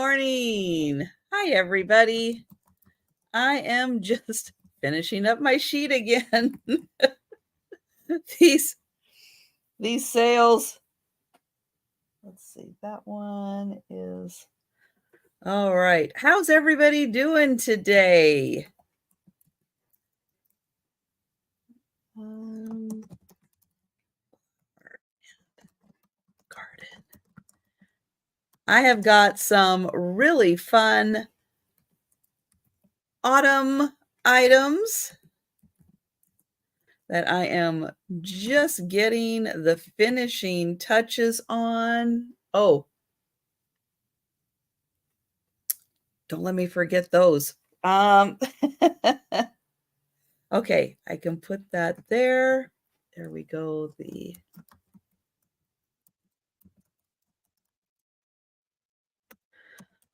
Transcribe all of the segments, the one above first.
morning. Hi, everybody. I am just finishing up my sheet again. These sales. Let's see. That one is all right. How's everybody doing today? Garden. I have got some really fun autumn items that I am just getting the finishing touches on. Oh, don't let me forget those. Okay, I can put that there. There we go.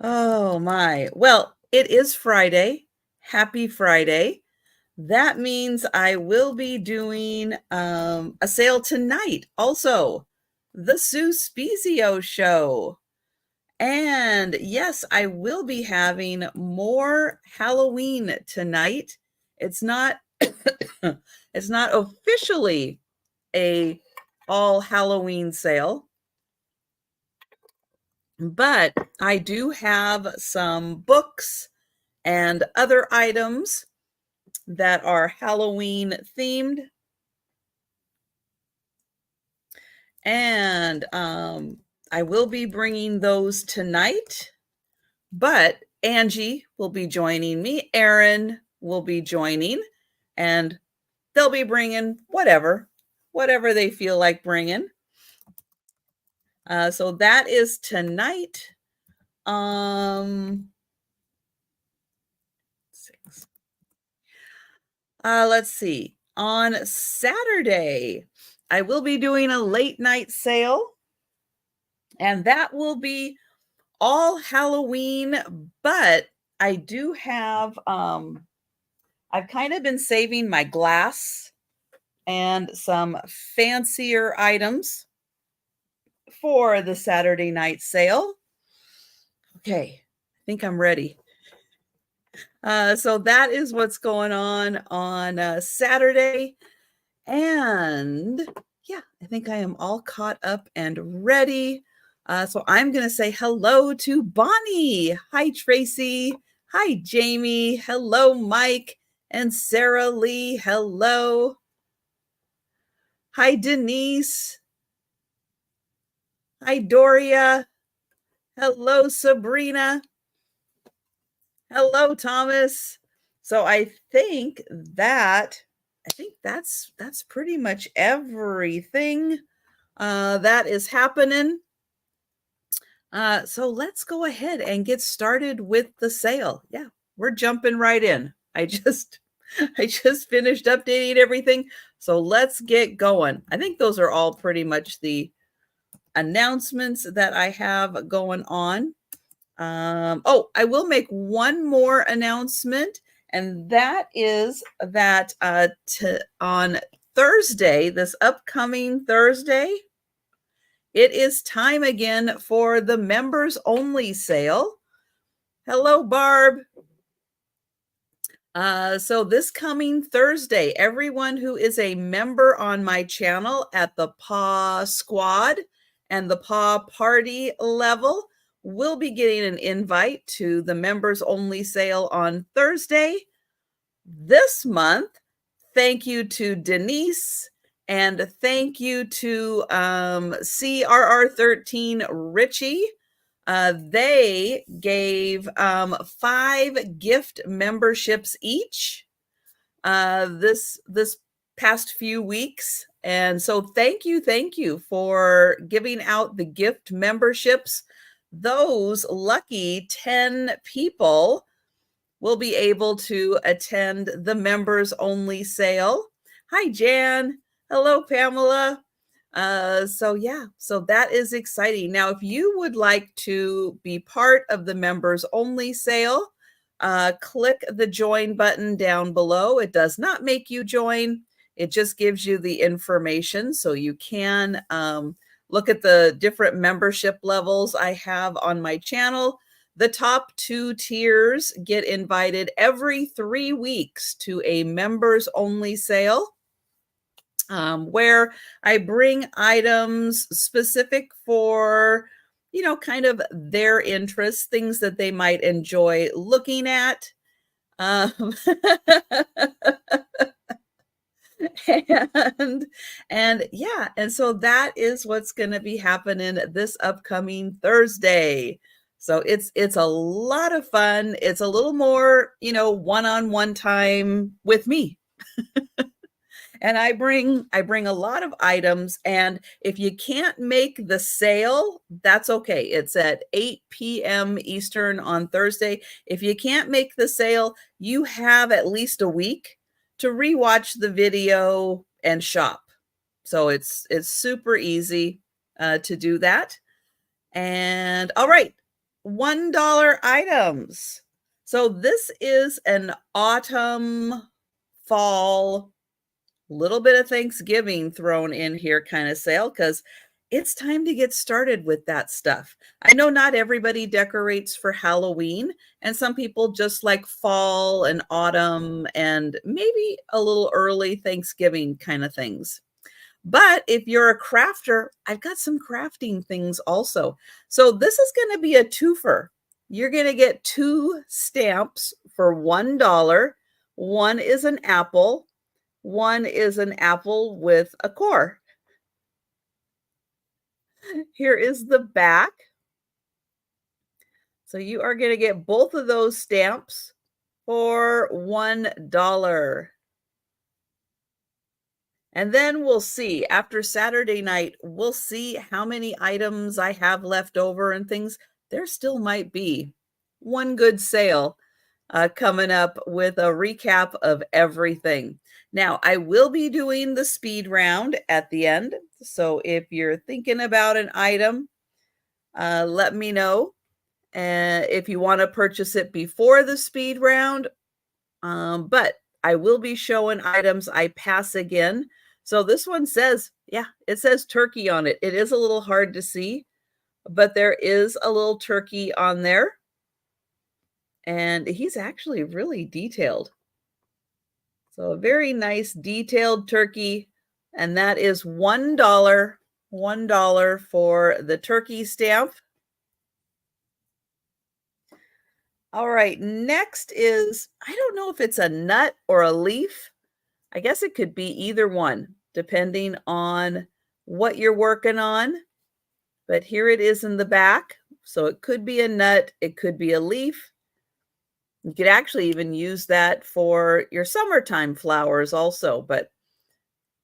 Oh my. Well, it is Friday. Happy Friday. That means I will be doing a sale tonight. Also, the Sue Spezio show. And yes, I will be having more Halloween tonight. It's not it's not officially a all Halloween sale, but I do have some books and other items that are Halloween themed. And I will be bringing those tonight, but Angie will be joining me. Erin will be joining, and they'll be bringing whatever they feel like bringing. So that is tonight. Let's see. On Saturday, I will be doing a late night sale, and that will be all Halloween, but I do have, I've kind of been saving my glass and some fancier items for the Saturday night sale. Okay, I think I'm ready. So that is what's going on Saturday. And yeah, I think I am all caught up and ready. So I'm going to say hello to Bonnie. Hi, Tracy. Hi, Jamie. Hello, Mike and Sarah Lee. Hello. Hi, Denise. Hi, Doria. Hello, Sabrina. Hello, Thomas. So I think that's pretty much everything that is happening. So let's go ahead and get started with the sale. Yeah, we're jumping right in. I just finished updating everything. So let's get going. I think those are all pretty much the announcements that I have going on. Oh, I will make one more announcement, and that is that on Thursday, this upcoming Thursday, it is time again for the members only sale. Hello, Barb. So this coming Thursday, everyone who is a member on my channel at the Paw Squad and the Paw Party level will be getting an invite to the members only sale on Thursday this month. Thank you to Denise, and thank you to CRR13 Richie. They gave 5 gift memberships each this past few weeks. And so thank you for giving out the gift memberships. Those lucky 10 people will be able to attend the members only sale. Hi, Jan. Hello, Pamela. So that is exciting. Now, if you would like to be part of the members only sale, click the join button down below. It does not make you join. It just gives you the information so you can look at the different membership levels I have on my channel. The top 2 tiers get invited every 3 weeks to a members only sale, where I bring items specific for, kind of their interests, things that they might enjoy looking at. Um, and yeah, and so that is what's going to be happening this upcoming Thursday. So it's a lot of fun. It's a little more, one-on-one time with me. And I bring a lot of items, and if you can't make the sale, that's okay. It's at 8 p.m. Eastern on Thursday. If you can't make the sale, you have at least a week to rewatch the video and shop. So it's super easy to do that. And all right, $1 items. So this is an autumn, fall, little bit of Thanksgiving thrown in here kind of sale, because it's time to get started with that stuff. I know not everybody decorates for Halloween, and some people just like fall and autumn and maybe a little early Thanksgiving kind of things. But if you're a crafter, I've got some crafting things also. So this is going to be a twofer. You're going to get 2 stamps for $1. One is an apple. One is an apple with a core. Here is the back. So you are going to get both of those stamps for $1. And then we'll see after Saturday night, we'll see how many items I have left over and things. There still might be one good sale coming up with a recap of everything. Now, I will be doing the speed round at the end. So if you're thinking about an item, let me know. If you want to purchase it before the speed round, but I will be showing items I pass again. So this one says, yeah, it says turkey on it. It is a little hard to see, but there is a little turkey on there. And he's actually really detailed. So a very nice detailed turkey. And that is $1. $1 for the turkey stamp. All right, next is, I don't know if it's a nut or a leaf. I guess it could be either one, depending on what you're working on. But here it is in the back. So it could be a nut, it could be a leaf. You could actually even use that for your summertime flowers also, but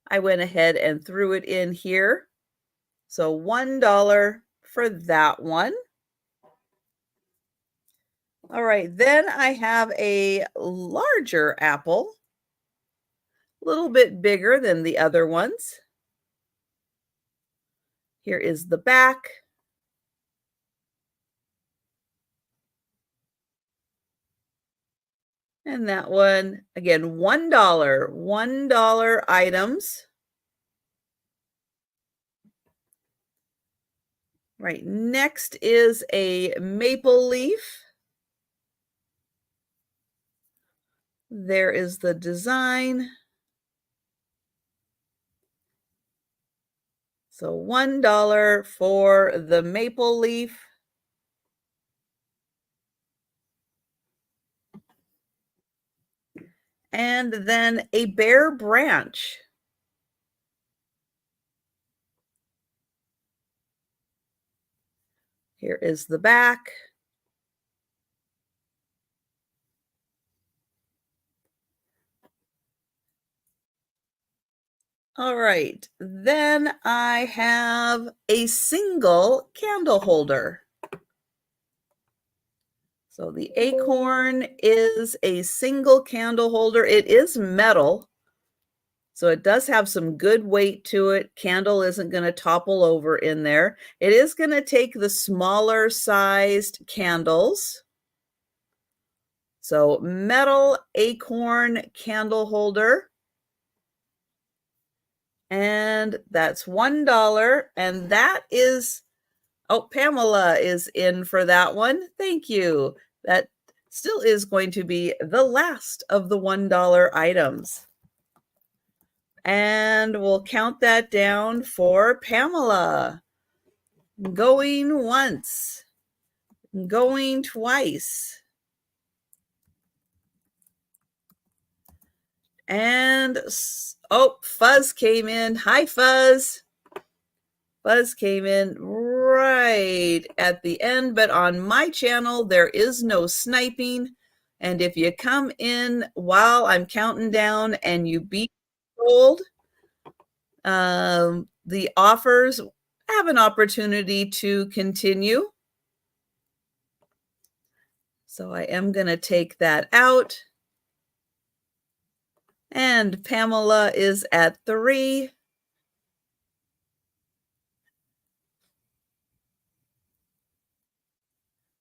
I went ahead and threw it in here. So $1 for that one. All right, then I have a larger apple, a little bit bigger than the other ones. Here is the back. And that one, again, $1, $1 items. Right, next is a maple leaf. There is the design. So $1 for the maple leaf. And then a bare branch. Here is the back. All right, then I have a single candle holder. So the acorn is a single candle holder. It is metal, so it does have some good weight to it. Candle isn't going to topple over in there. It is going to take the smaller sized candles. So metal acorn candle holder. And that's $1. And that is Oh, Pamela is in for that one. Thank you. That still is going to be the last of the $1 items. And we'll count that down for Pamela. Going once, going twice. And, oh, Fuzz came in. Hi, Fuzz. Fuzz came in right at the end, but on my channel, there is no sniping. And if you come in while I'm counting down and you beat gold, the offers have an opportunity to continue. So I am going to take that out. And Pamela is at 3.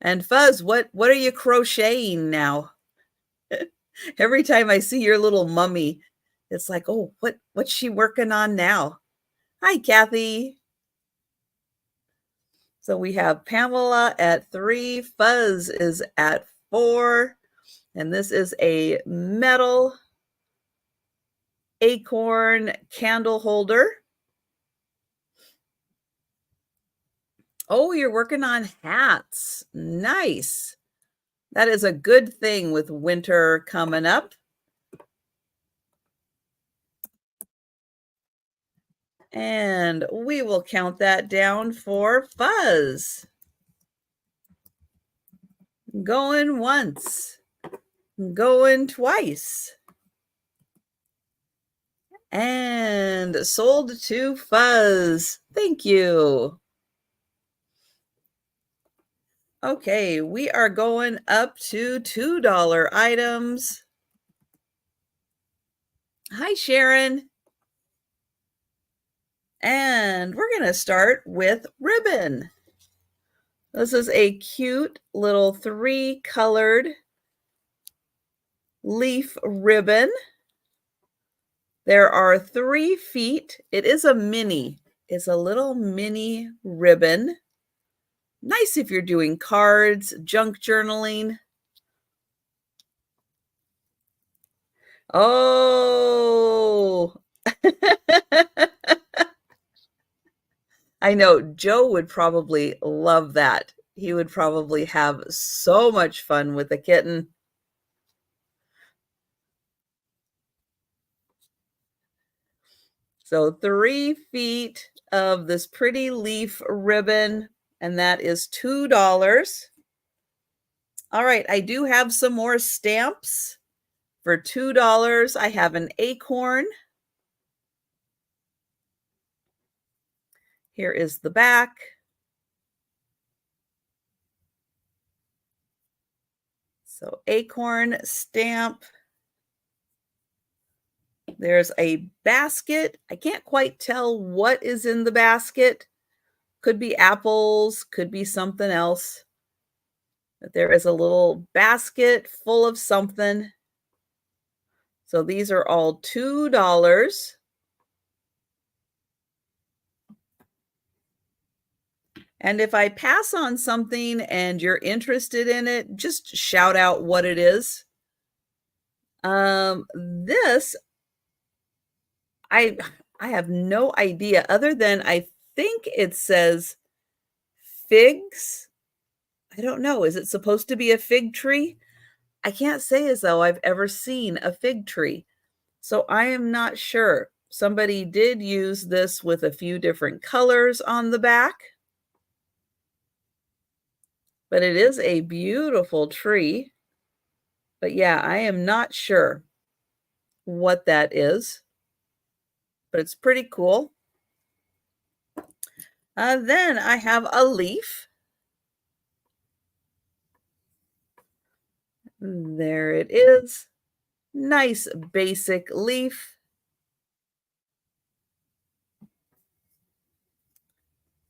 And Fuzz, what are you crocheting now? Every time I see your little mummy, it's like, oh, what's she working on now? Hi, Kathy. So we have Pamela at 3, Fuzz is at 4, and this is a metal acorn candle holder. Oh, you're working on hats. Nice. That is a good thing with winter coming up. And we will count that down for Fuzz. Going once, going twice. And sold to Fuzz. Thank you. Okay, we are going up to $2 items. Hi, Sharon. And we're going to start with ribbon. This is a cute little 3-colored leaf ribbon. There are 3 feet. It is a mini. It's a little mini ribbon. Nice if you're doing cards, junk journaling. Oh, I know Joe would probably love that. He would probably have so much fun with the kitten. So 3 feet of this pretty leaf ribbon, and that is $2. All right, I do have some more stamps. For $2, I have an acorn. Here is the back. So acorn stamp. There's a basket. I can't quite tell what is in the basket. Could be apples, could be something else. But there is a little basket full of something. So these are all $2. And if I pass on something and you're interested in it, just shout out what it is. This, I have no idea other than I think it says figs. I don't know. Is it supposed to be a fig tree? I can't say as though I've ever seen a fig tree. So I am not sure. Somebody did use this with a few different colors on the back. But it is a beautiful tree. But yeah, I am not sure what that is. But it's pretty cool. Then I have a leaf. There it is. Nice basic leaf.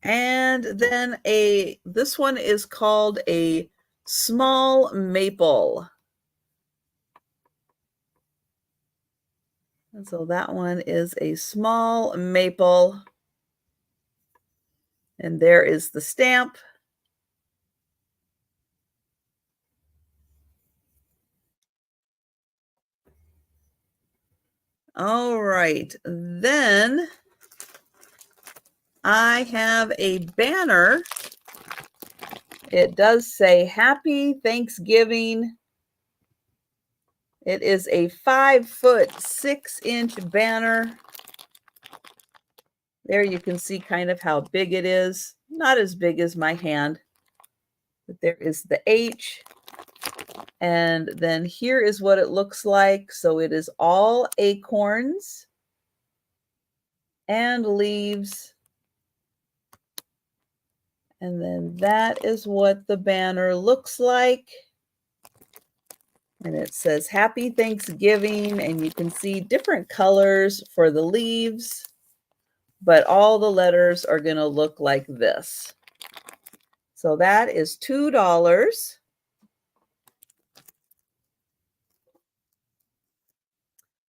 And then this one is called a small maple. And so that one is a small maple. And there is the stamp. All right, then I have a banner. It does say Happy Thanksgiving. It is a 5-foot 6-inch banner. There you can see kind of how big it is. Not as big as my hand, but there is the H. And then here is what it looks like. So it is all acorns and leaves. And then that is what the banner looks like. And it says Happy Thanksgiving, and you can see different colors for the leaves, but all the letters are going to look like this. So that is $2.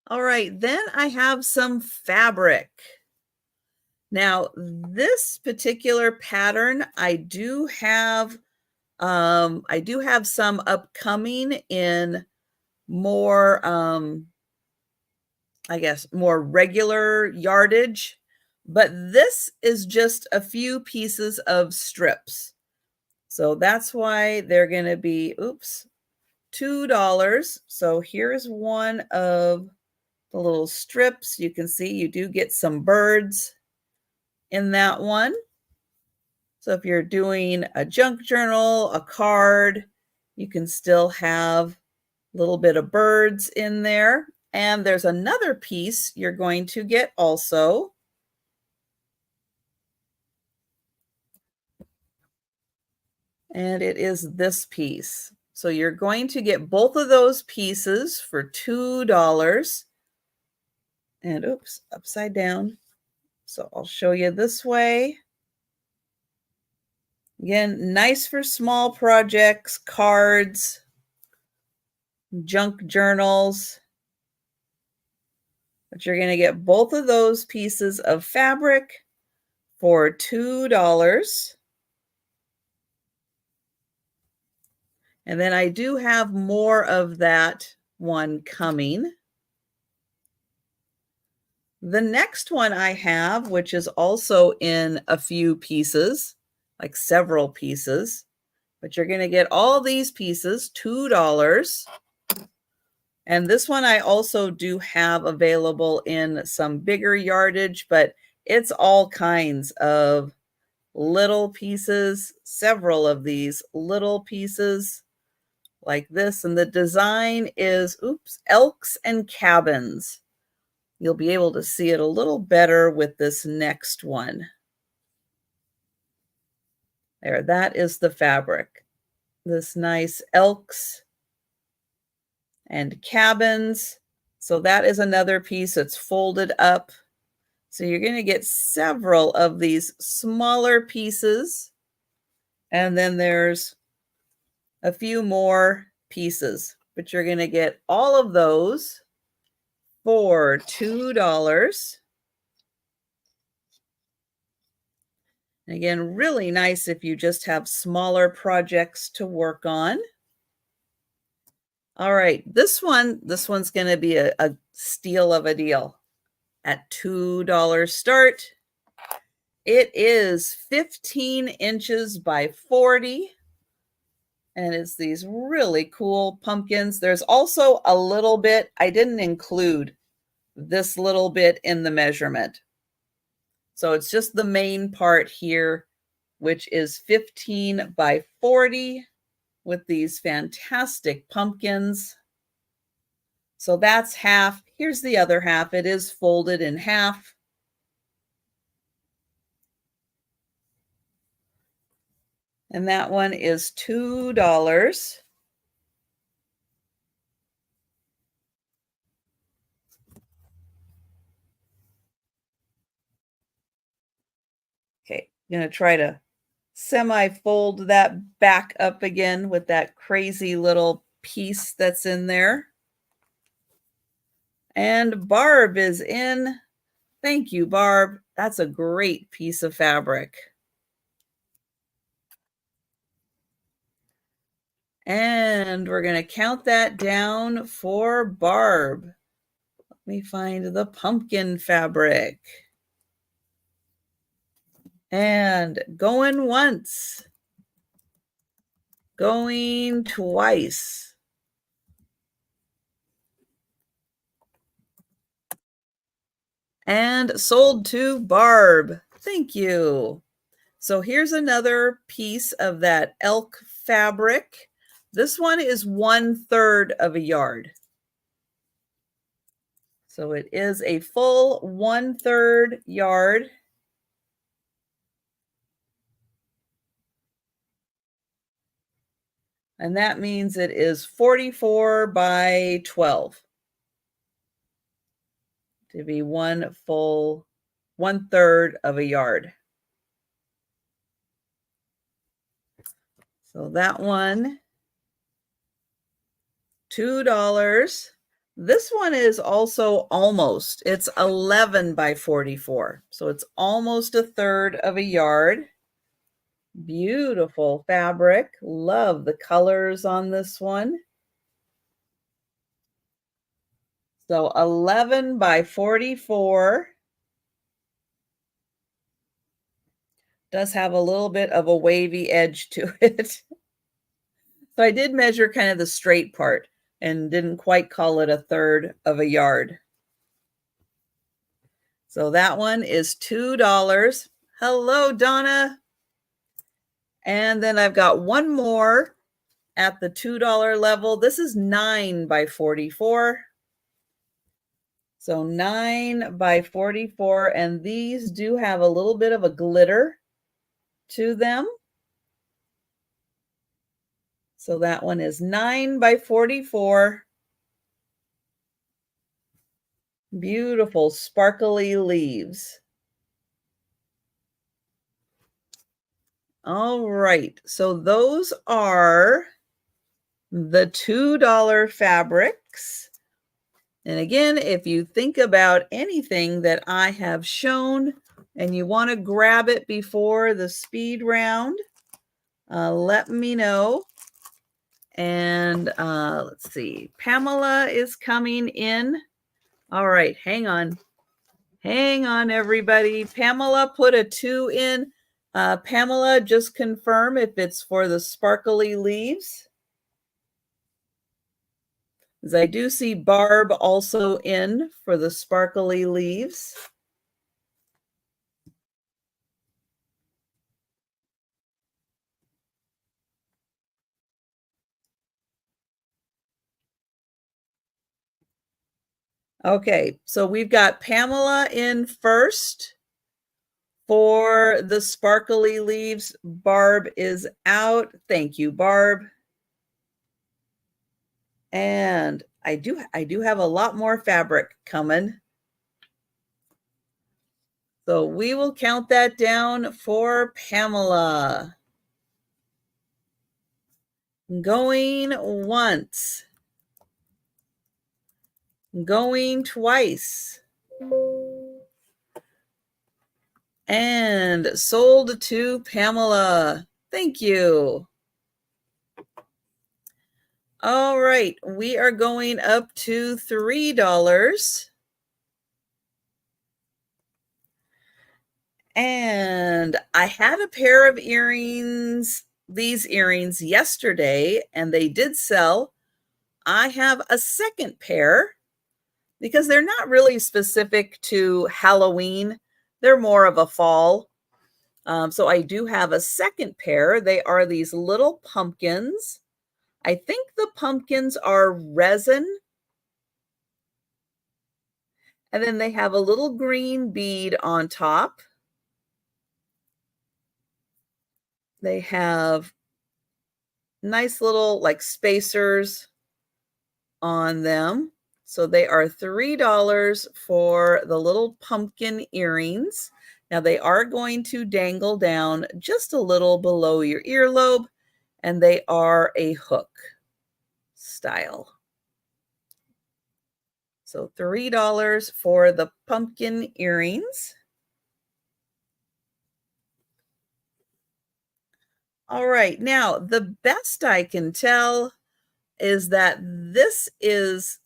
All right, then I have some fabric. Now, this particular pattern, I do have some upcoming in more, I guess, more regular yardage, but this is just a few pieces of strips. So that's why they're going to be, $2. So here's one of the little strips. You can see you do get some birds in that one. So if you're doing a junk journal, a card, you can still have a little bit of birds in there. And there's another piece you're going to get also. And it is this piece. So you're going to get both of those pieces for $2. And upside down. So I'll show you this way. Again, nice for small projects, cards, junk journals. But you're going to get both of those pieces of fabric for $2. And then I do have more of that one coming. The next one I have, which is also in a few pieces, like several pieces, but you're going to get all these pieces, $2. And this one I also do have available in some bigger yardage, but it's all kinds of little pieces, several of these little pieces like this. And the design is, elks and cabins. You'll be able to see it a little better with this next one. There, that is the fabric. This nice elks and cabins. So that is another piece that's folded up. So you're going to get several of these smaller pieces. And then there's a few more pieces, but you're going to get all of those for $2. Again, really nice if you just have smaller projects to work on. All right, this one's going to be a steal of a deal at $2 start. It is 15 inches by 40. And it's these really cool pumpkins. There's also a little bit, I didn't include this little bit in the measurement. So it's just the main part here, which is 15 by 40 with these fantastic pumpkins. So that's half. Here's the other half. It is folded in half. And that one is $2. Okay, I'm going to try to semi-fold that back up again with that crazy little piece that's in there. And Barb is in. Thank you, Barb. That's a great piece of fabric. And we're going to count that down for Barb. Let me find the pumpkin fabric. And going once. Going twice. And sold to Barb. Thank you. So here's another piece of that elk fabric. This one is 1/3 of a yard. So it is a full 1/3 yard. And that means it is 44 by 12 to be one full 1/3 of a yard. So that one, $2. This one is also almost, it's 11 by 44. So it's almost 1/3 of a yard. Beautiful fabric. Love the colors on this one. So 11 by 44. Does have a little bit of a wavy edge to it. So I did measure kind of the straight part and didn't quite call it 1/3 of a yard. So that one is $2. Hello, Donna. And then I've got one more at the $2 level. This is 9 by 44. So 9 by 44. And these do have a little bit of a glitter to them. So that one is 9 by 44. Beautiful sparkly leaves. All right, so those are the $2 fabrics. And again, if you think about anything that I have shown and you want to grab it before the speed round, let me know. And let's see, Pamela is coming in. All right, hang on. Hang on, everybody. Pamela put a 2 in. Pamela, just confirm if it's for the sparkly leaves. As I do see Barb also in for the sparkly leaves. Okay, so we've got Pamela in first for the sparkly leaves. Barb is out. Thank you, Barb. And I do have a lot more fabric coming. So we will count that down for Pamela. Going once. Going twice. And sold to Pamela. Thank you. All right, we are going up to $3. And I had a pair of earrings, these earrings yesterday, and they did sell. I have a second pair because they're not really specific to Halloween. They're more of a fall. So I do have a second pair. They are these little pumpkins. I think the pumpkins are resin. And then they have a little green bead on top. They have nice little like spacers on them. So they are $3 for the little pumpkin earrings. Now they are going to dangle down just a little below your earlobe, and they are a hook style. So $3 for the pumpkin earrings. All right, now the best I can tell is that this is,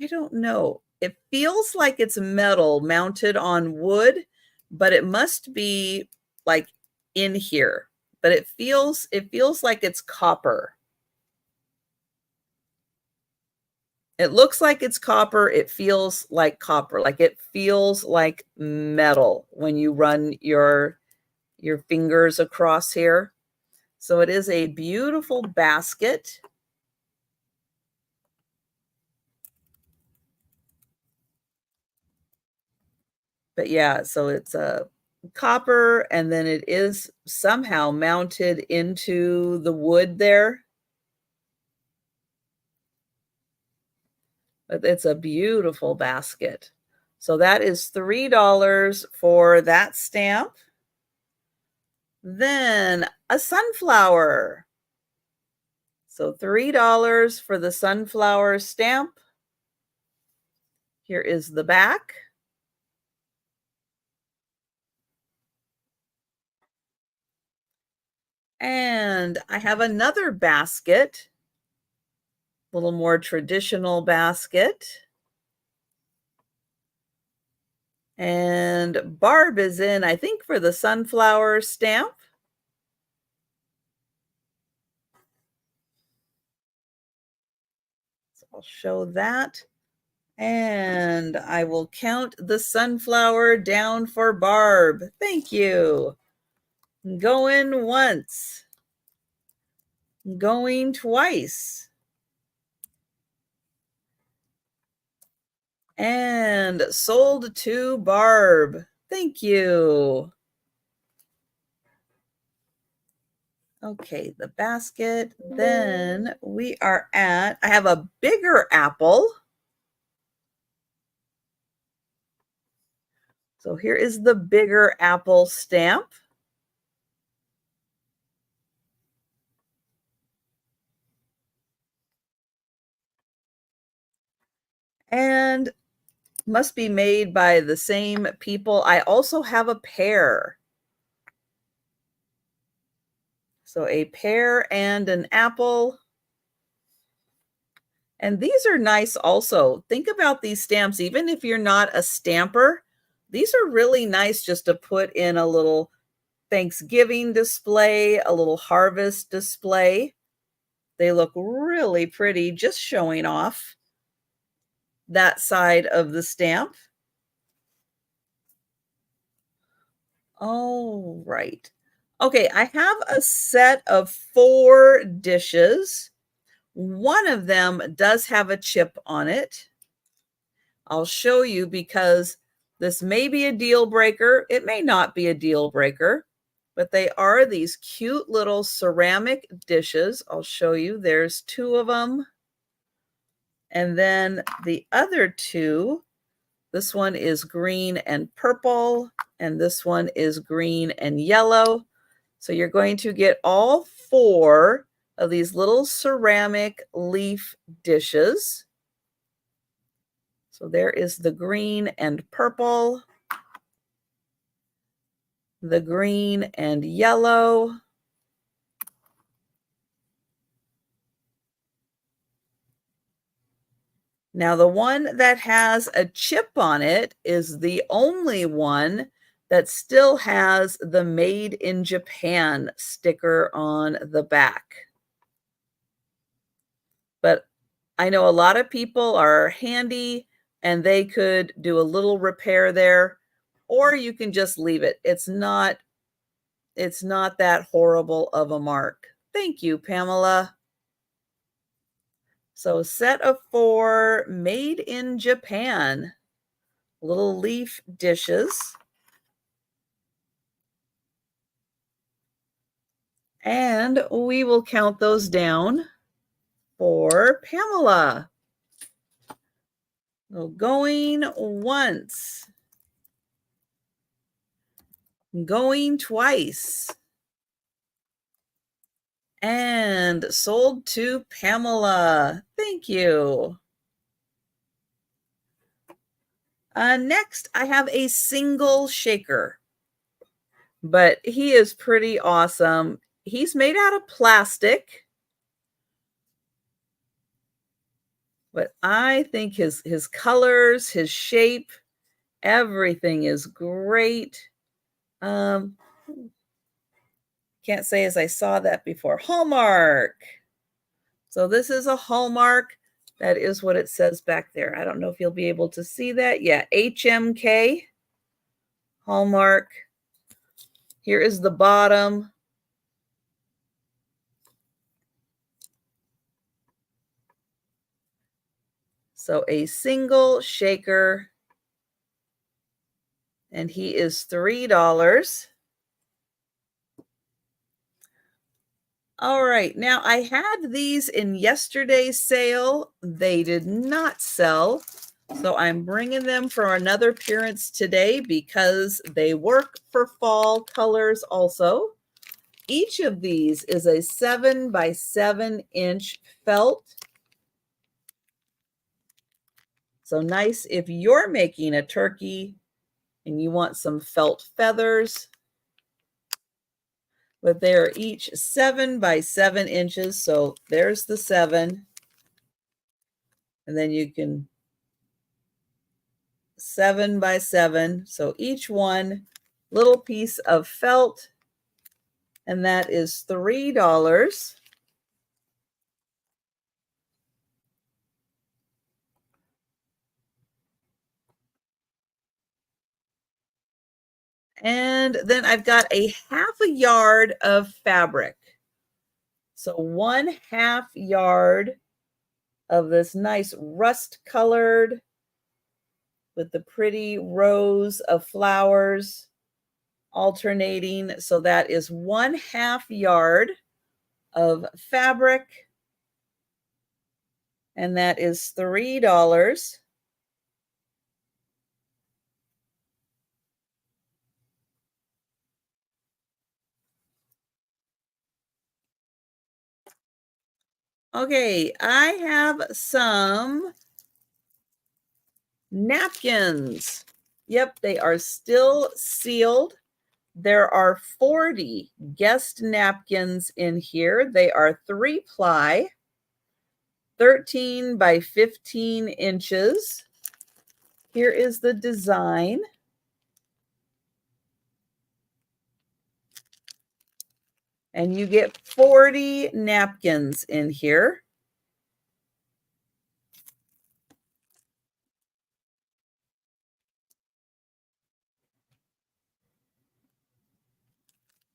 I don't know, it feels like it's metal mounted on wood, but it must be like in here. But it feels like it's copper. It looks like it's copper. It feels like copper. Like it feels like metal when you run your fingers across here. So it is a beautiful basket. But yeah, so it's a copper and then it is somehow mounted into the wood there. But it's a beautiful basket. So that is $3 for that stamp. Then a sunflower. So $3 for the sunflower stamp. Here is the back. And I have another basket, a little more traditional basket. And Barb is in, I think, for the sunflower stamp. So I'll show that. And I will count the sunflower down for Barb. Thank you. Going once. Going twice. And sold to Barb. Thank you. Okay, the basket. Then we are at, I have a bigger apple. So here is the bigger apple stamp. And must be made by the same people. I also have a pear. So a pear and an apple. And these are nice also. Think about these stamps, even if you're not a stamper, these are really nice just to put in a little Thanksgiving display, a little harvest display. They look really pretty just showing off that side of the stamp. All right. Okay, I have a set of 4 dishes. One of them does have a chip on it. I'll show you because this may be a deal breaker. It may not be a deal breaker, but they are these cute little ceramic dishes. I'll show you. There's 2 of them. And then the other 2, this one is green and purple, and this one is green and yellow. So you're going to get all 4 of these little ceramic leaf dishes. So there is the green and purple, the green and yellow. Now the one that has a chip on it is the only one that still has the Made in Japan sticker on the back. But I know a lot of people are handy and they could do a little repair there, or you can just leave it. It's not that horrible of a mark. Thank you, Pamela. So set of 4 Made in Japan little leaf dishes. And we will count those down for Pamela. So going once, going twice, and sold to Pamela. Thank you. Next, I have a single shaker, but he is pretty awesome. he's made out of plastic, but I think his colors, his shape, everything is great. Can't say as I saw that before. Hallmark. So this is a Hallmark. That is what it says back there. I don't know if you'll be able to see that. Yeah, HMK, Hallmark. Here is the bottom. So a single shaker, and he is $3. All right, now I had these in yesterday's sale. They did not sell, so I'm bringing them for another appearance today because they work for fall colors also. Each of these is a 7 by 7 inch felt. So nice if you're making a turkey and you want some felt feathers. But they're each 7 by 7 inches. So there's the 7. And then you can 7 by 7. So each one, little piece of felt. And that is $3. And then I've got a half a yard of fabric. So 1/2 yard of this nice rust colored with the pretty rows of flowers alternating. So that is 1/2 yard of fabric. And that is $3. Okay, I have some napkins. Yep, they are still sealed. There are 40 guest napkins in here. They are 3-ply, 13 by 15 inches. Here is the design. And you get 40 napkins in here.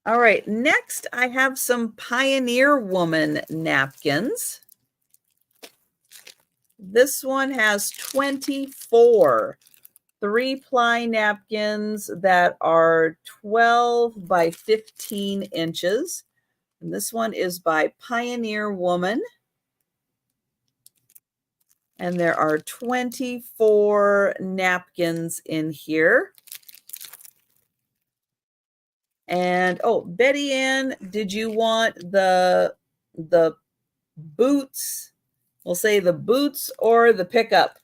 All right, next I have some Pioneer Woman napkins. This one has 24 3-ply napkins that are 12 by 15 inches. And this one is by Pioneer Woman. And there are 24 napkins in here. And oh, Betty Ann, did you want the boots? We'll say the boots or the pickup.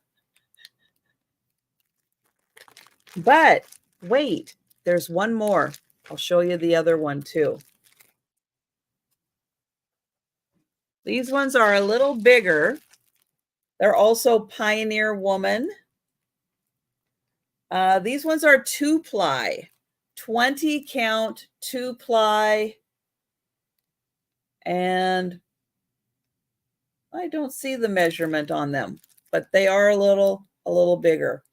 But wait, there's one more. I'll show you the other one too. These ones are a little bigger. They're also Pioneer Woman. These ones are 2-ply, 20 count 2-ply. And I don't see the measurement on them, but they are a little bigger.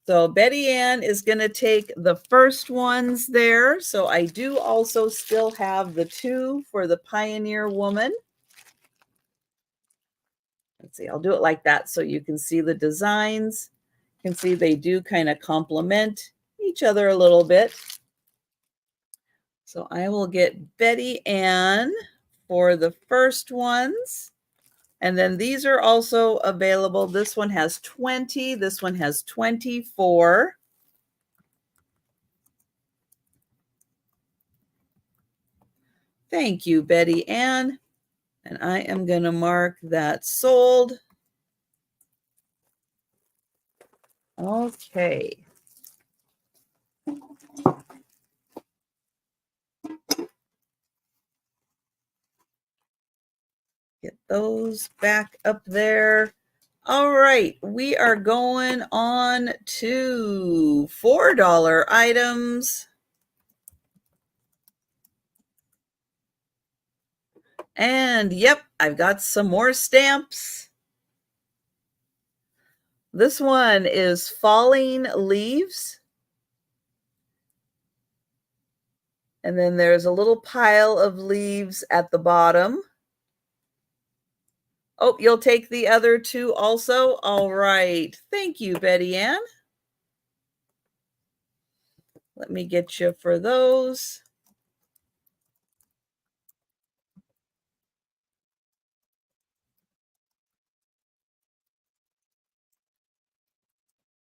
So Betty Ann is going to take the first ones there. So I do also still have the 2 for the Pioneer Woman. Let's see, I'll do it like that so you can see the designs. You can see they do kind of complement each other a little bit. So I will get Betty Ann for the first ones. And then these are also available. This one has 20. This one has 24. Thank you, Betty Ann. And I am going to mark that sold. Okay. those back up there. All right, we are going on to $4 items. And yep, I've got some more stamps. This one is Falling Leaves. And then there's a little pile of leaves at the bottom. Oh, you'll take the other two also? All right. Thank you, Betty Ann. Let me get you for those.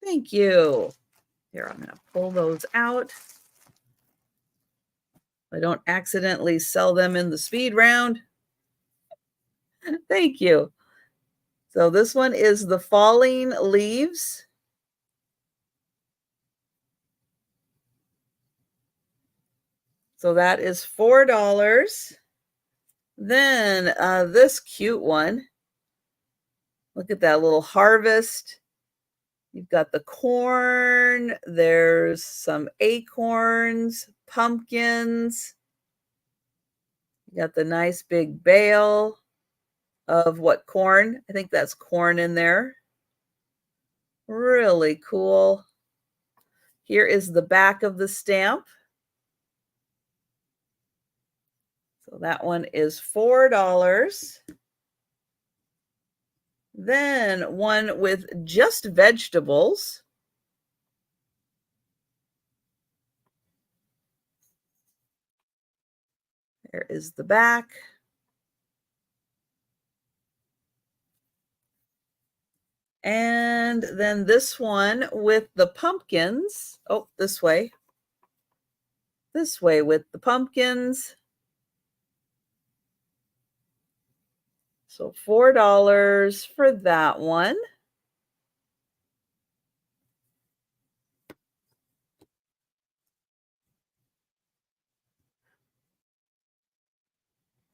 Thank you. Here, I'm going to pull those out. I don't accidentally sell them in the speed round. Thank you. So this one is the Falling Leaves. So that is $4. Then this cute one. Look at that little harvest. You've got the corn. There's some acorns, pumpkins. You got the nice big bale of what corn? I think that's corn in there. Really cool. Here is the back of the stamp. So that one is $4. Then one with just vegetables. There is the back. And then this one with the pumpkins. Oh, this way. This way with the pumpkins. So $4 for that one.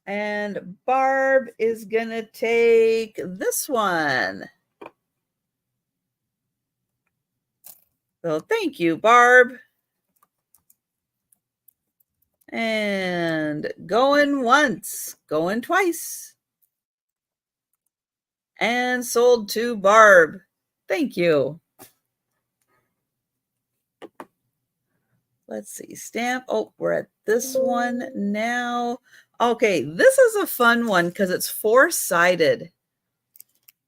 And Barb is going to take this one. So thank you, Barb. And going once, going twice. And sold to Barb. Thank you. Let's see, stamp. Oh, we're at this one now. Okay, this is a fun one because it's four-sided.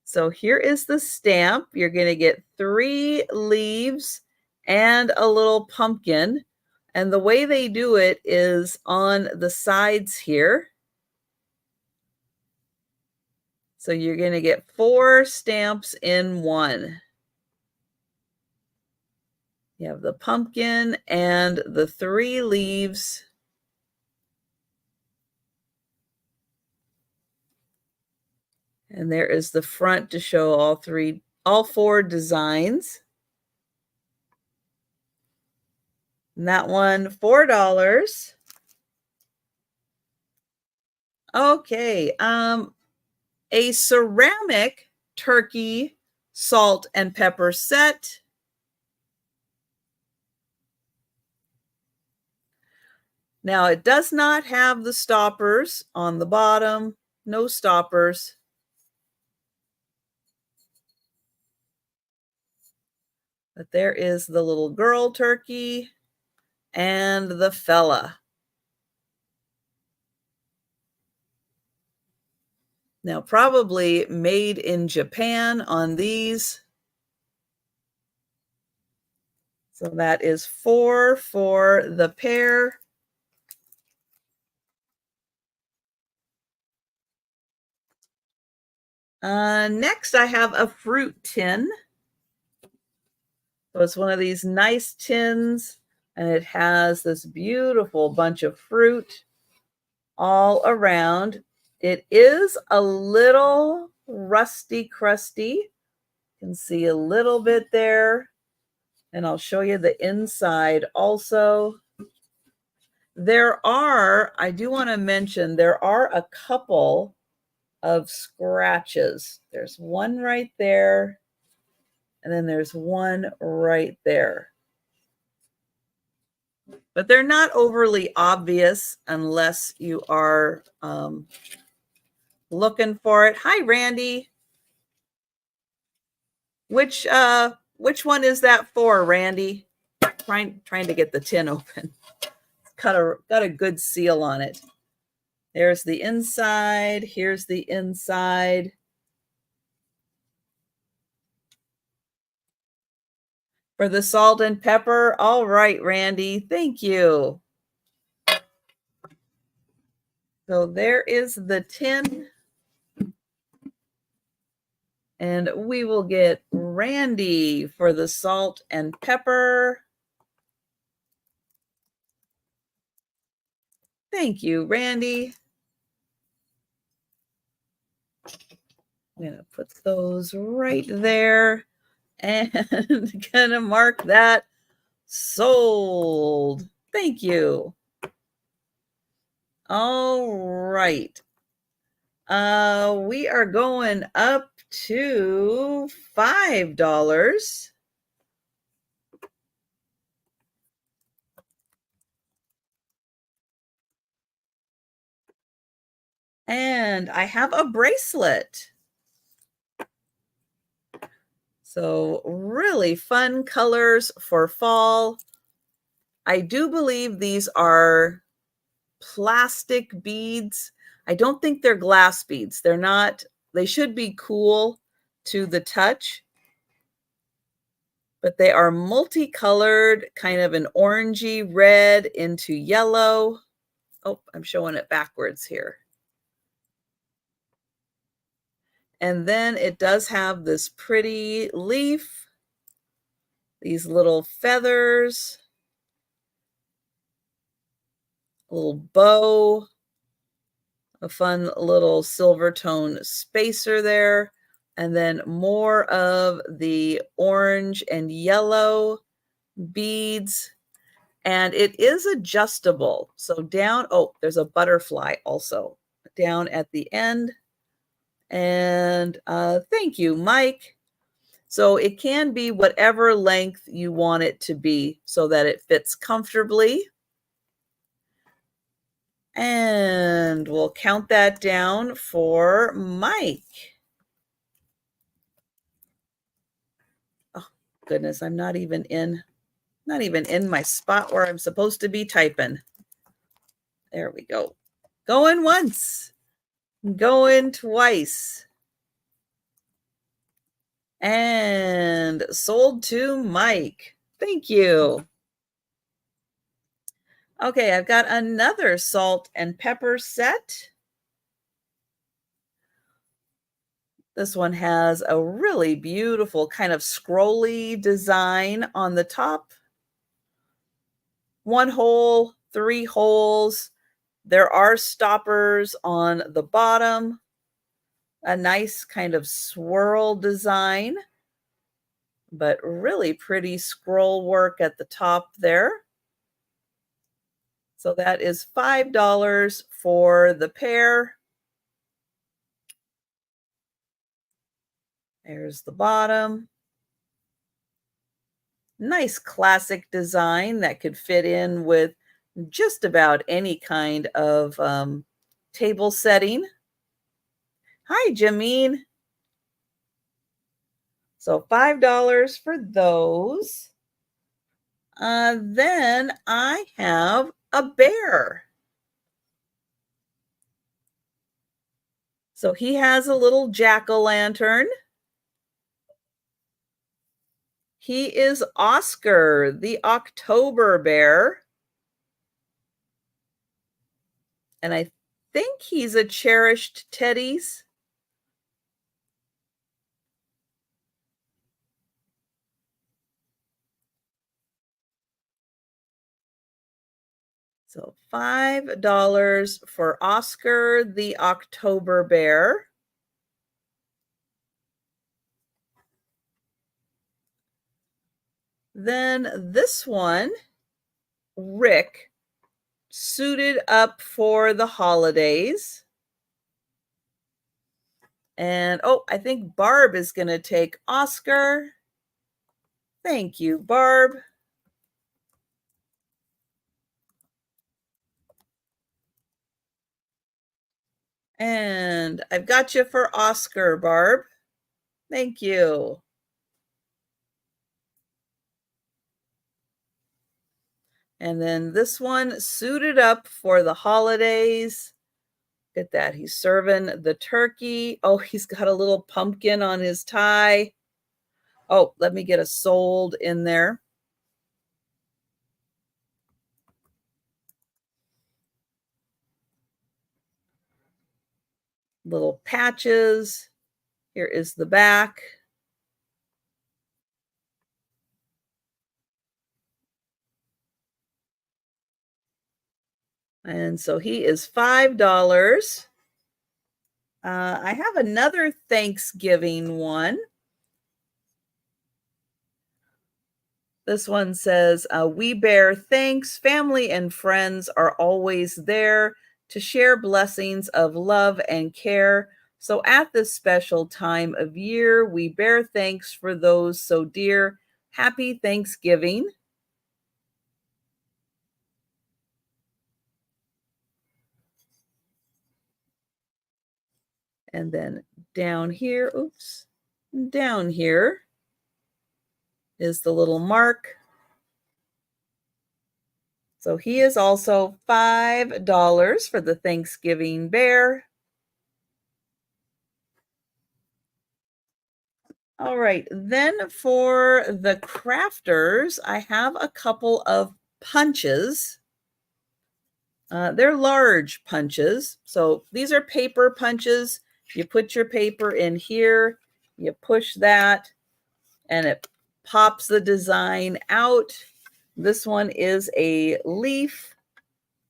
So here is the stamp. You're going to get 3 leaves and a little pumpkin. And the way they do it is on the sides here. So you're going to get 4 stamps in one. You have the pumpkin and the 3 leaves. And there is the front to show all 4 designs. And that one, $4. Okay, a ceramic turkey salt and pepper set. Now it does not have the stoppers on the bottom, no stoppers. But there is the little girl turkey and the fella. Now probably made in Japan on these. So that is 4 for the pair. Next, I have a fruit tin. So it's one of these nice tins, and it has this beautiful bunch of fruit all around. It is a little rusty crusty. You can see a little bit there, and I'll show you the inside also. I do want to mention, there are a couple of scratches. There's one right there, and then there's one right there. But they're not overly obvious unless you are looking for it. Hi, Randy. Which one is that for, Randy? Trying to get the tin open. Got a good seal on it. There's the inside. Here's the inside. For the salt and pepper. All right, Randy. Thank you. So there is the tin. And we will get Randy for the salt and pepper. Thank you, Randy. I'm going to put those right there and going to mark that sold. Thank you. All right. We are going up to $5. And I have a bracelet. So really fun colors for fall. I do believe these are plastic beads. I don't think they're glass beads. They're not. They should be cool to the touch. But they are multicolored, kind of an orangey red into yellow. Oh, I'm showing it backwards here. And then it does have this pretty leaf, these little feathers, a little bow, a fun little silver tone spacer there, and then more of the orange and yellow beads. And it is adjustable. So down, oh, there's a butterfly also down at the end. And thank you, Mike. So it can be whatever length you want it to be so that it fits comfortably. And we'll count that down for Mike. Oh, goodness, I'm not even in my spot where I'm supposed to be typing. There we go. Going once, going twice. And sold to Mike. Thank you. Okay, I've got another salt and pepper set. This one has a really beautiful kind of scrolly design on the top. 1 hole, 3 holes. There are stoppers on the bottom. A nice kind of swirl design, but really pretty scroll work at the top there. So that is $5 for the pair. There's the bottom. Nice classic design that could fit in with just about any kind of table setting. Hi, Jameen. So $5 for those. Then I have a bear. So he has a little jack-o'-lantern. He is Oscar, the October bear. And I think he's a cherished teddies. So $5 for Oscar, the October bear. Then this one, Rick, suited up for the holidays. And oh, I think Barb is going to take Oscar. Thank you, Barb. And I've got you for Oscar, Barb. Thank you. And then this one, suited up for the holidays. Look at that. He's serving the turkey. Oh, he's got a little pumpkin on his tie. Oh, let me get a sold in there. Little patches. Here is the back. And so he is $5. I have another Thanksgiving one. This one says, we bear thanks. Family and friends are always there to share blessings of love and care. So at this special time of year, we bear thanks for those so dear. Happy Thanksgiving. And then down here, oops, down here is the little mark. So he is also $5 for the Thanksgiving bear. All right, then for the crafters, I have a couple of punches. They're large punches. So these are paper punches. You put your paper in here, you push that, and it pops the design out. This one is a leaf,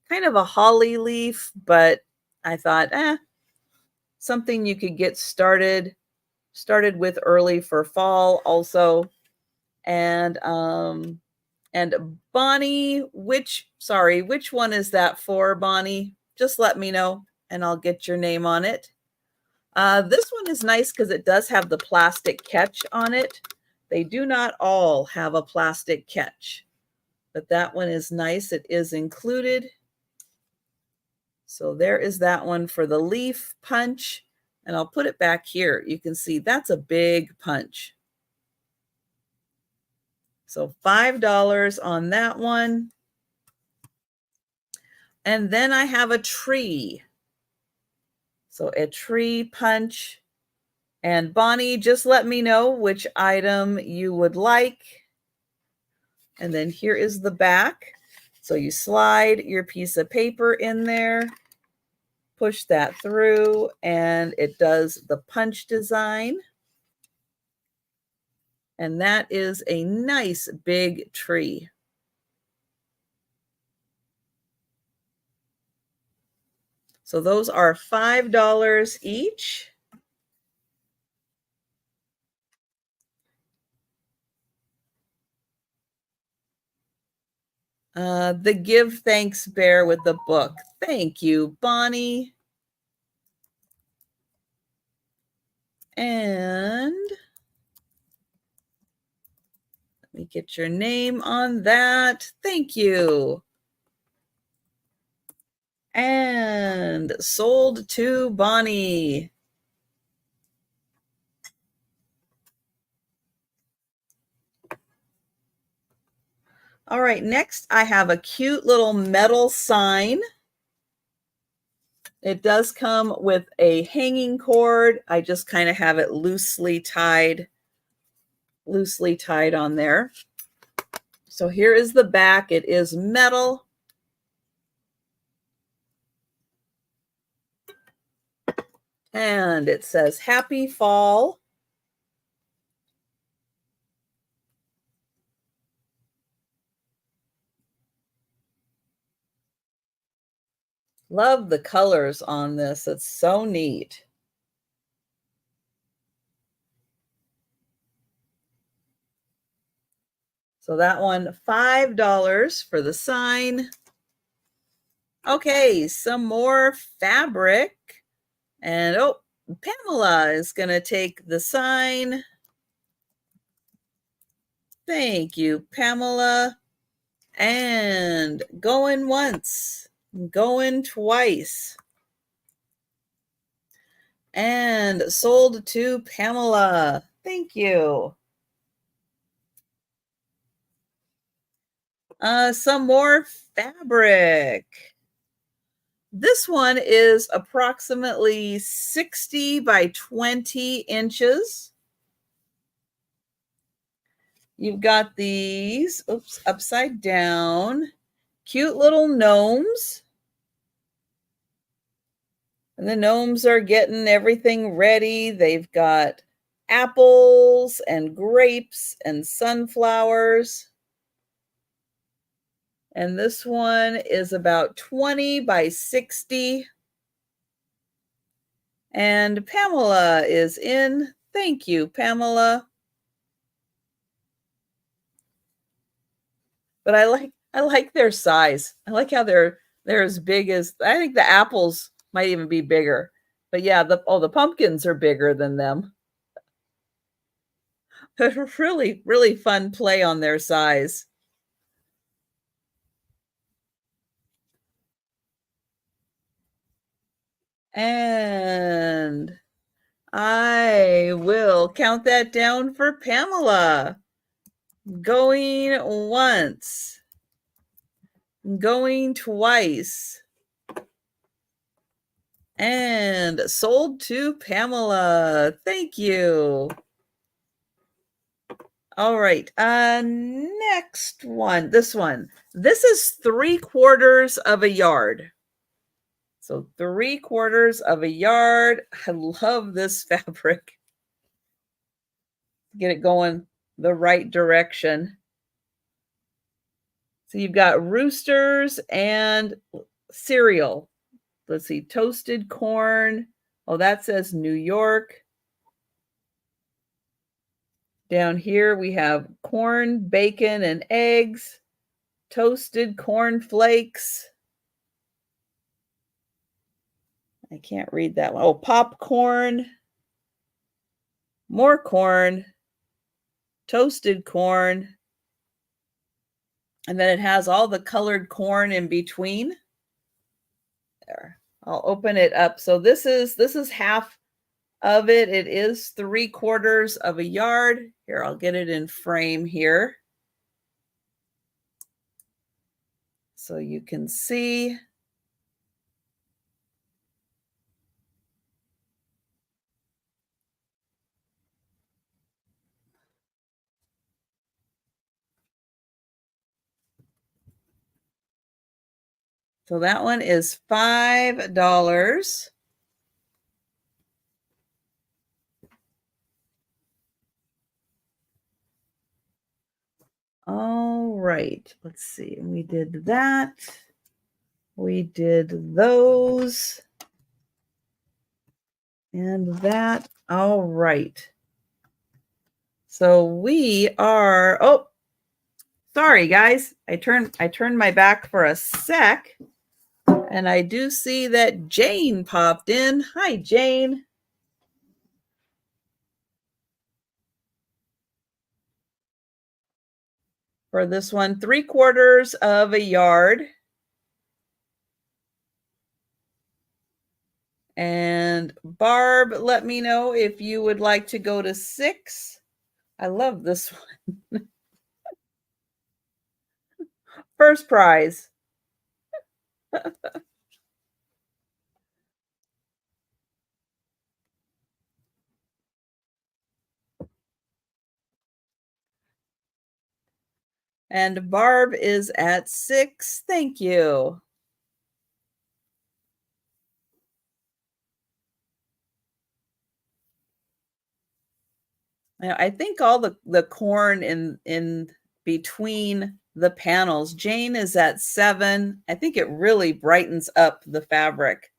kind of a holly leaf, but I thought, something you could get started with early for fall also. And Bonnie, which one is that for, Bonnie? Just let me know and I'll get your name on it. This one is nice because it does have the plastic catch on it. They do not all have a plastic catch, but that one is nice. It is included. So there is that one for the leaf punch. And I'll put it back here. You can see that's a big punch. So $5 on that one. And then I have a tree. So a tree punch. And Bonnie, just let me know which item you would like. And then here is the back. So you slide your piece of paper in there, push that through, and it does the punch design. And that is a nice big tree. So those are $5 each. The Give Thanks Bear with the book. Thank you, Bonnie. And let me get your name on that. Thank you. And sold to Bonnie. All right, next I have a cute little metal sign. It does come with a hanging cord. I just kind of have it loosely tied on there. So here is the back. It is metal. And it says Happy Fall. Love the colors on this. It's so neat. So that one, $5 for the sign. Okay, some more fabric. And oh, Pamela is going to take the sign. Thank you, Pamela. And going once, going twice. And sold to Pamela. Thank you. Some more fabric. This one is approximately 60 by 20 inches. You've got these, upside down, cute little gnomes. And the gnomes are getting everything ready. They've got apples and grapes and sunflowers. And this one is about 20 by 60. And Pamela is in. Thank you, Pamela. But I like their size. I like how they're as big as, I think the apples might even be bigger. But yeah, the pumpkins are bigger than them. Really, really fun play on their size. And I will count that down for Pamela. Going once. Going twice. And sold to Pamela. Thank you. All right. Next one. This one. This is 3/4 of a yard. So 3/4 of a yard. I love this fabric. Get it going the right direction. So you've got roosters and cereal. Let's see, toasted corn. Oh, that says New York. Down here we have corn, bacon, and eggs, toasted corn flakes. I can't read that one. Oh, popcorn, more corn, toasted corn, and then it has all the colored corn in between. There, I'll open it up. So this is half of it. It is 3/4 of a yard. Here, I'll get it in frame here, so you can see. So that one is $5. All right, let's see. We did that. We did those. And that. All right. So we are, oh, sorry guys. I turned my back for a sec. And I do see that Jane popped in. Hi, Jane. For this one, 3/4 of a yard. And Barb, let me know if you would like to go to 6. I love this one. First prize. And Barb is at 6. Thank you. Now, I think all the corn in between the panels. Jane is at 7. I think it really brightens up the fabric.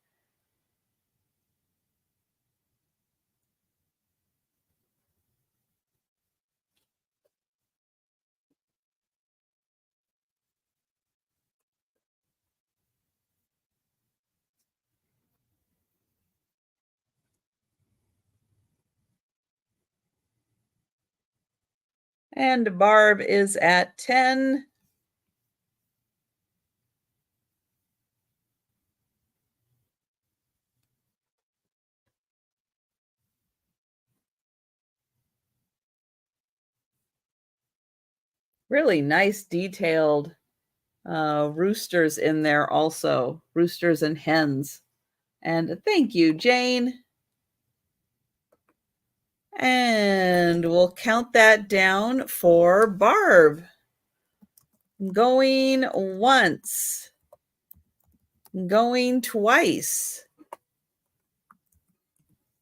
And Barb is at 10. Really nice detailed roosters in there also, roosters and hens. And thank you, Jane. And we'll count that down for Barb. Going once, going twice,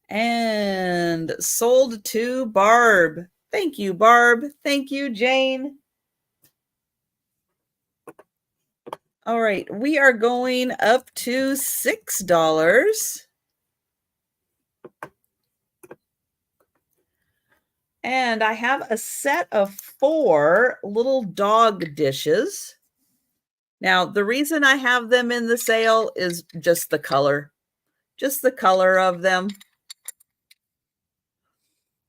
and sold to Barb. Thank you, Barb. Thank you, Jane. All right, we are going up to $6. And I have a set of 4 little dog dishes. Now, the reason I have them in the sale is just the color of them.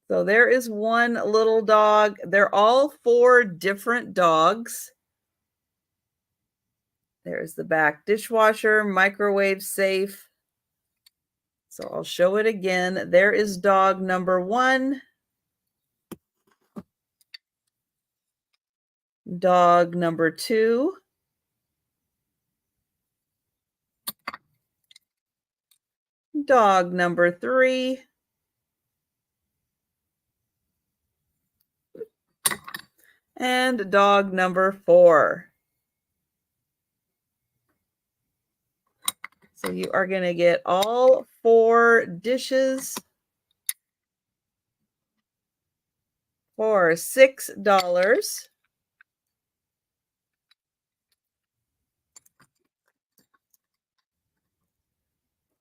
So there is one little dog. They're all 4 different dogs. There's the back dishwasher, microwave safe. So I'll show it again. There is dog number 1. Dog number 2. Dog number 3. And dog number 4. So you are going to get all 4 dishes for $6.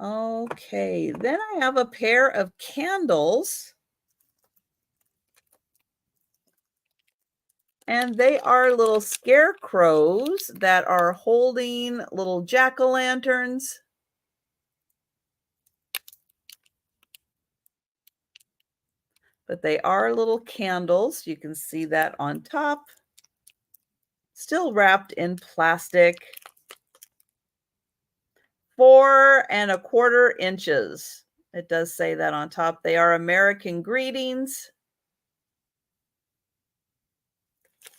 Okay, then I have a pair of candles. And they are little scarecrows that are holding little jack-o'-lanterns. But they are little candles. You can see that on top. Still wrapped in plastic. 4¼ inches. It does say that on top. They are American Greetings.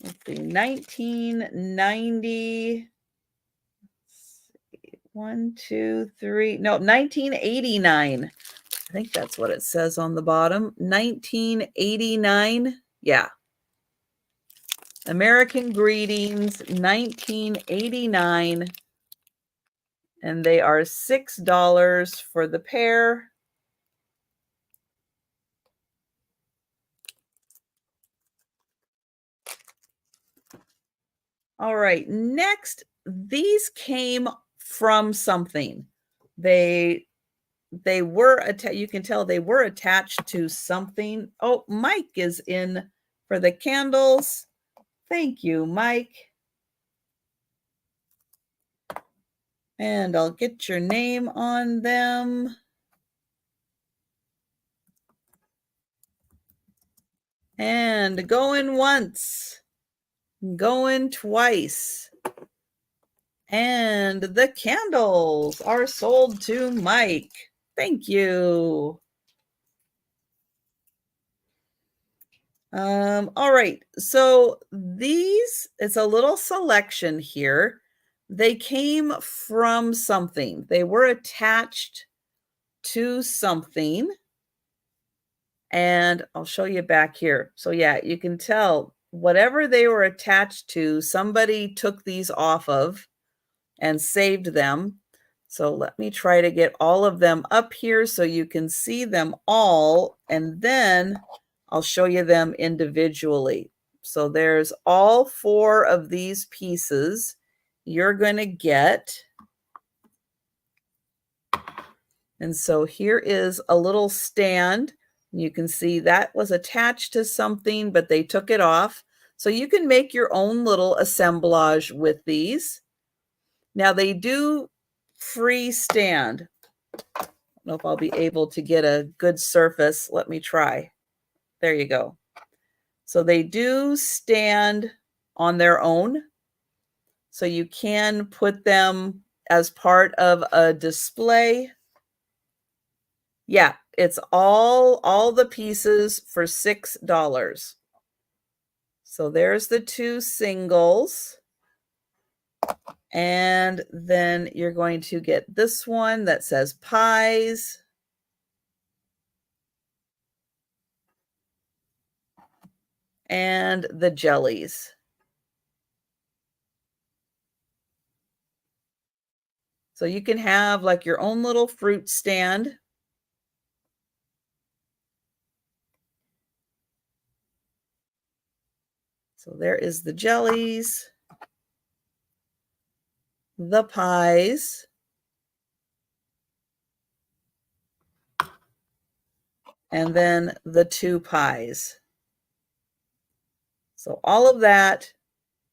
Let's see, 1990. 1, 2, 3. No, 1989. I think that's what it says on the bottom. 1989. Yeah. American Greetings, 1989. And they are $6 for the pair. All right, next, these came from something. They were, you can tell they were attached to something. Oh, Mike is in for the candles. Thank you, Mike. And I'll get your name on them. And going once, going twice. And the candles are sold to Mike. Thank you. All right, so these, it's a little selection here. They came from something. They were attached to something. And I'll show you back here. So yeah, you can tell whatever they were attached to, somebody took these off of and saved them. So let me try to get all of them up here so you can see them all, and then I'll show you them individually. So there's all 4 of these pieces you're going to get. And so here is a little stand. You can see that was attached to something, but they took it off. So you can make your own little assemblage with these. Now they do freestand. I don't know if I'll be able to get a good surface. Let me try. There you go. So they do stand on their own. So you can put them as part of a display. Yeah, it's all the pieces for $6. So there's the two singles. And then you're going to get this one that says pies. And the jellies. So you can have like your own little fruit stand. So there is the jellies, the pies, and then the two pies. So all of that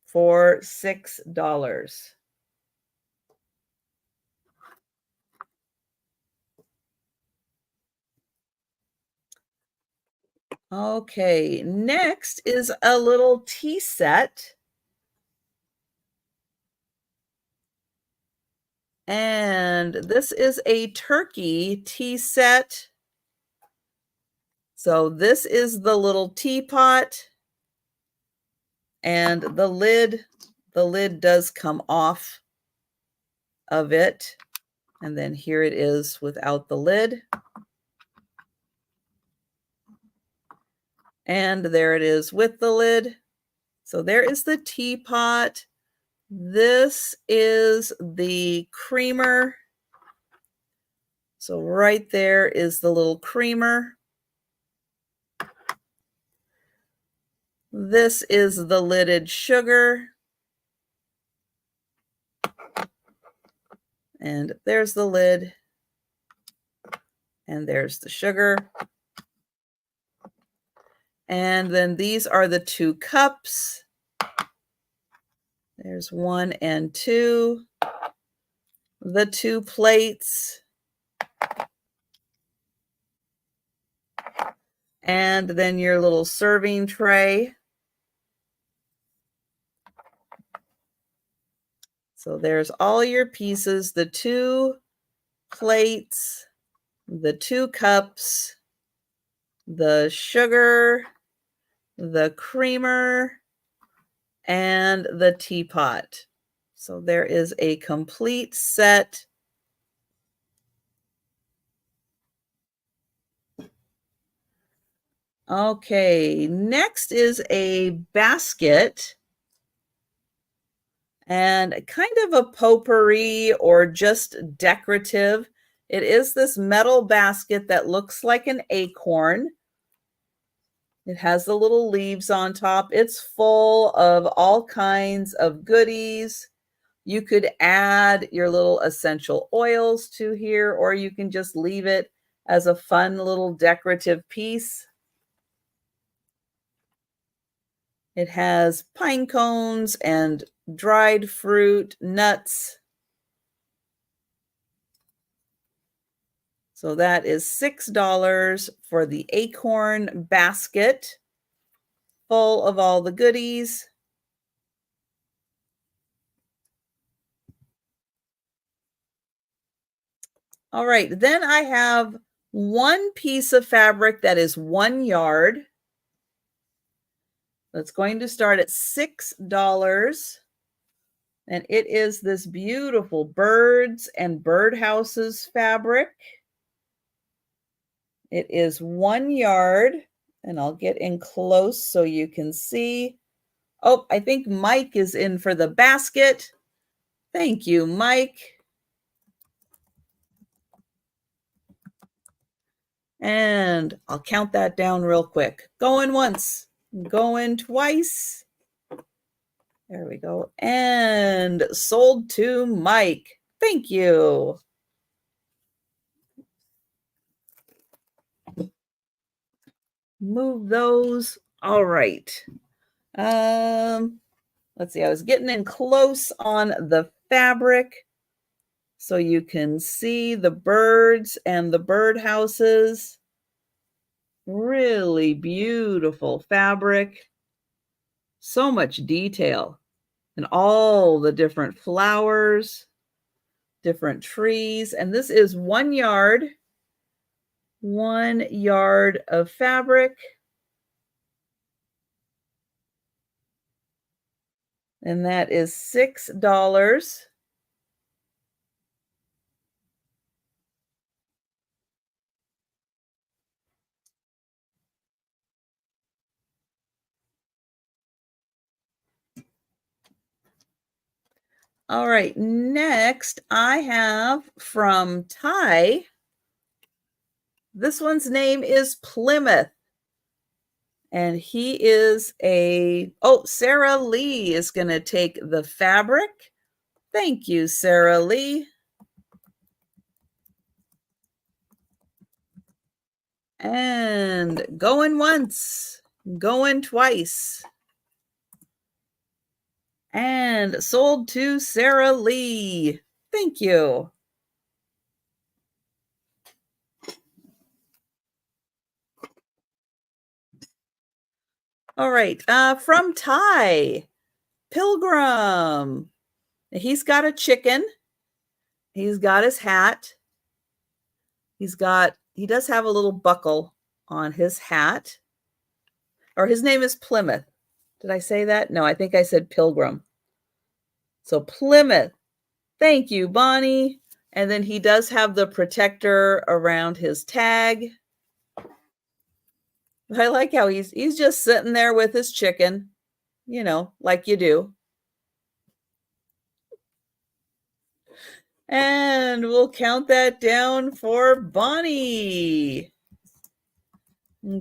for $6. Okay, next is a little tea set. And this is a turkey tea set. So this is the little teapot. And the lid does come off of it. And then here it is without the lid. And there it is with the lid. So there is the teapot. This is the creamer. So right there is the little creamer. This is the lidded sugar. And there's the lid. And there's the sugar. And then these are the two cups. There's 1 and 2. The two plates. And then your little serving tray. So there's all your pieces, the two plates, the two cups, the sugar, the creamer, and the teapot. So there is a complete set. Okay, next is a basket. And kind of a potpourri or just decorative. It is this metal basket that looks like an acorn. It has the little leaves on top. It's full of all kinds of goodies. You could add your little essential oils to here, or you can just leave it as a fun little decorative piece. It has pine cones and dried fruit, nuts. So that is $6 for the acorn basket, full of all the goodies. All right, then I have one piece of fabric that is 1 yard. That's going to start at $6. And it is this beautiful birds and birdhouses fabric. It is 1 yard, and I'll get in close so you can see. Oh, I think Mike is in for the basket. Thank you, Mike. And I'll count that down real quick. Going once, going twice. There we go. And sold to Mike. Thank you. Move those. All right. Let's see. I was getting in close on the fabric so you can see the birds and the birdhouses. Really beautiful fabric. So much detail. And all the different flowers, different trees. And this is 1 yard. 1 yard of fabric. And that is $6. All right, next I have from Ty. This one's name is Plymouth. And he is Sarah Lee is going to take the fabric. Thank you, Sarah Lee. And going once, going twice. And sold to Sarah Lee. Thank you. All right, from Ty, Pilgrim. He's got a chicken. He's got his hat. He does have a little buckle on his hat. Or his name is Plymouth. Did I say that? No, I think I said Pilgrim. So Plymouth. Thank you, Bonnie. And then he does have the protector around his tag. I like how he's just sitting there with his chicken, like you do. And we'll count that down for Bonnie.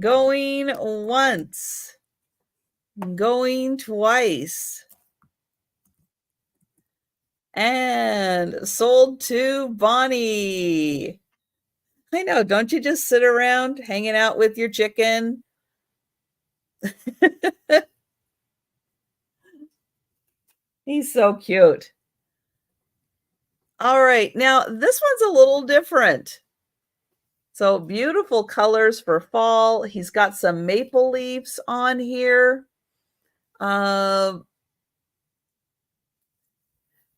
Going once. Going twice. And sold to Bonnie. I know, don't you just sit around hanging out with your chicken? He's so cute. All right, now this one's a little different. So beautiful colors for fall. He's got some maple leaves on here. On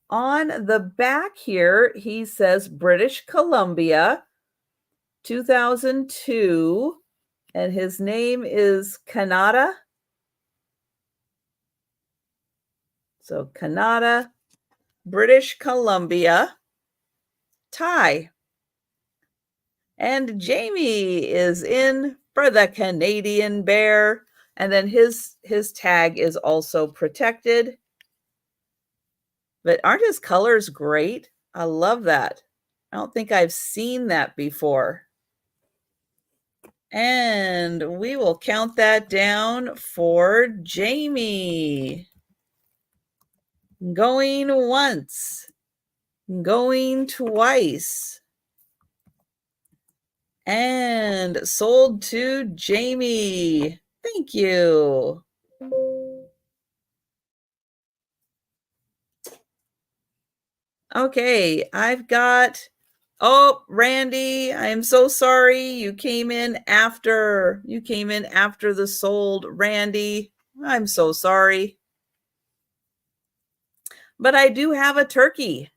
the back here, he says British Columbia, 2002, and his name is Canada. So Canada, British Columbia, Ty. And Jamie is in for the Canadian bear. And then his tag is also protected. But aren't his colors great? I love that. I don't think I've seen that before. And we will count that down for Jamie. Going once. Going twice. And sold to Jamie. Thank you. Okay, I've got, Randy, I am so sorry. You came in after the sold, Randy. I'm so sorry. But I do have a turkey.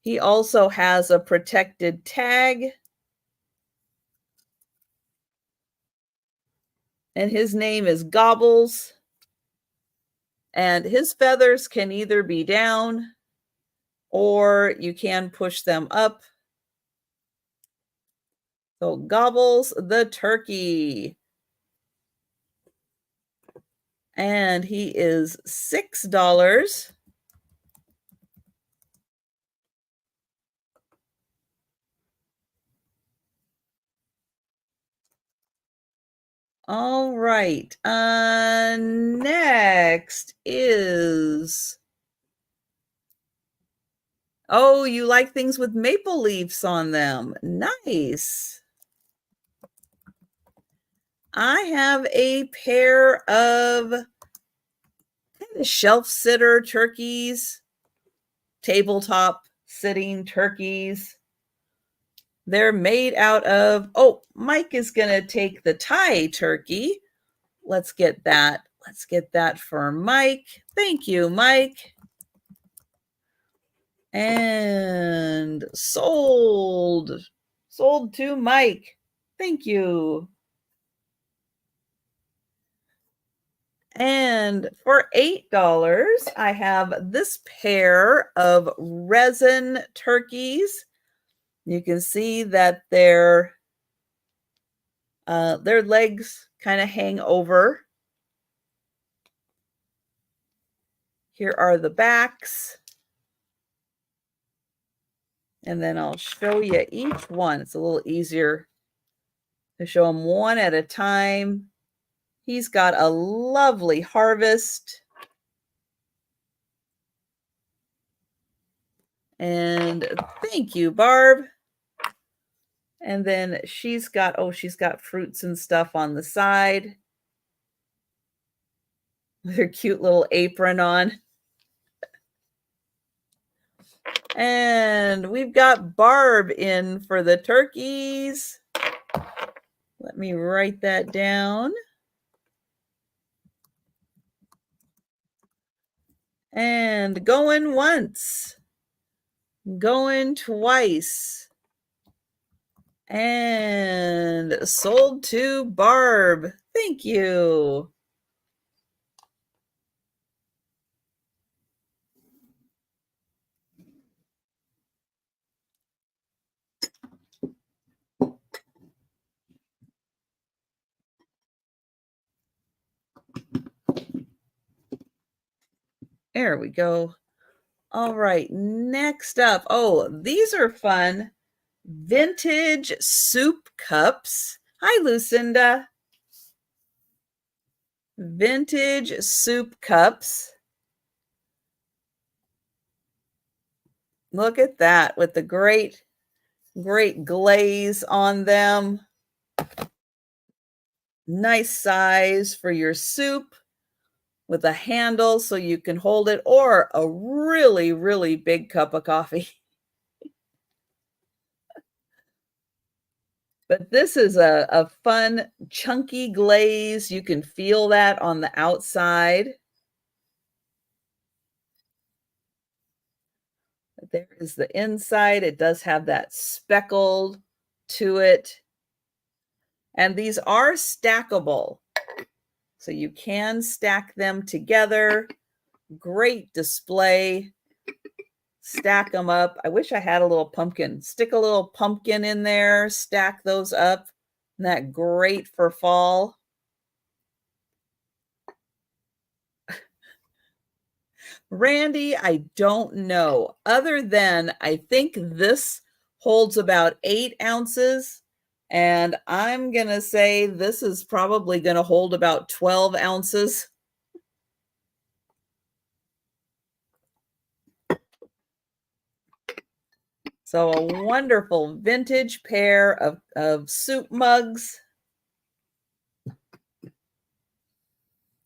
He also has a protected tag. And his name is Gobbles. And his feathers can either be down or you can push them up. So Gobbles the turkey. And he is $6. All right. Next is, you like things with maple leaves on them. Nice. I have a pair of kind of shelf sitter turkeys, tabletop sitting turkeys. They're made out of, oh, Mike is going to take the Thai turkey. Let's get that. Let's get that for Mike. Thank you, Mike. And sold. Sold to Mike. Thank you. And for $8, I have this pair of resin turkeys. You can see that their legs kind of hang over. Here are the backs. And then I'll show you each one. It's a little easier to show them one at a time. He's got a lovely harvest. And thank you, Barb. And then she's got fruits and stuff on the side with her cute little apron on. And we've got Barb in for the turkeys. Let me write that down. And going once, going twice, and sold to Barb. Thank you. There we go. All right, next up. Oh, these are fun. Vintage soup cups. Hi, Lucinda. Vintage soup cups. Look at that with the great glaze on them. Nice size for your soup with a handle so you can hold it, or a really big cup of coffee. But this is a fun, chunky glaze. You can feel that on the outside. There is the inside. It does have that speckled to it. And these are stackable. So you can stack them together. Great display. Stack them up. I wish I had a little pumpkin. Stick a little pumpkin in there. Stack those up. Isn't that great for fall? Randy, I don't know. Other than I think this holds about 8 ounces. And I'm going to say this is probably going to hold about 12 ounces. So a wonderful vintage pair of soup mugs.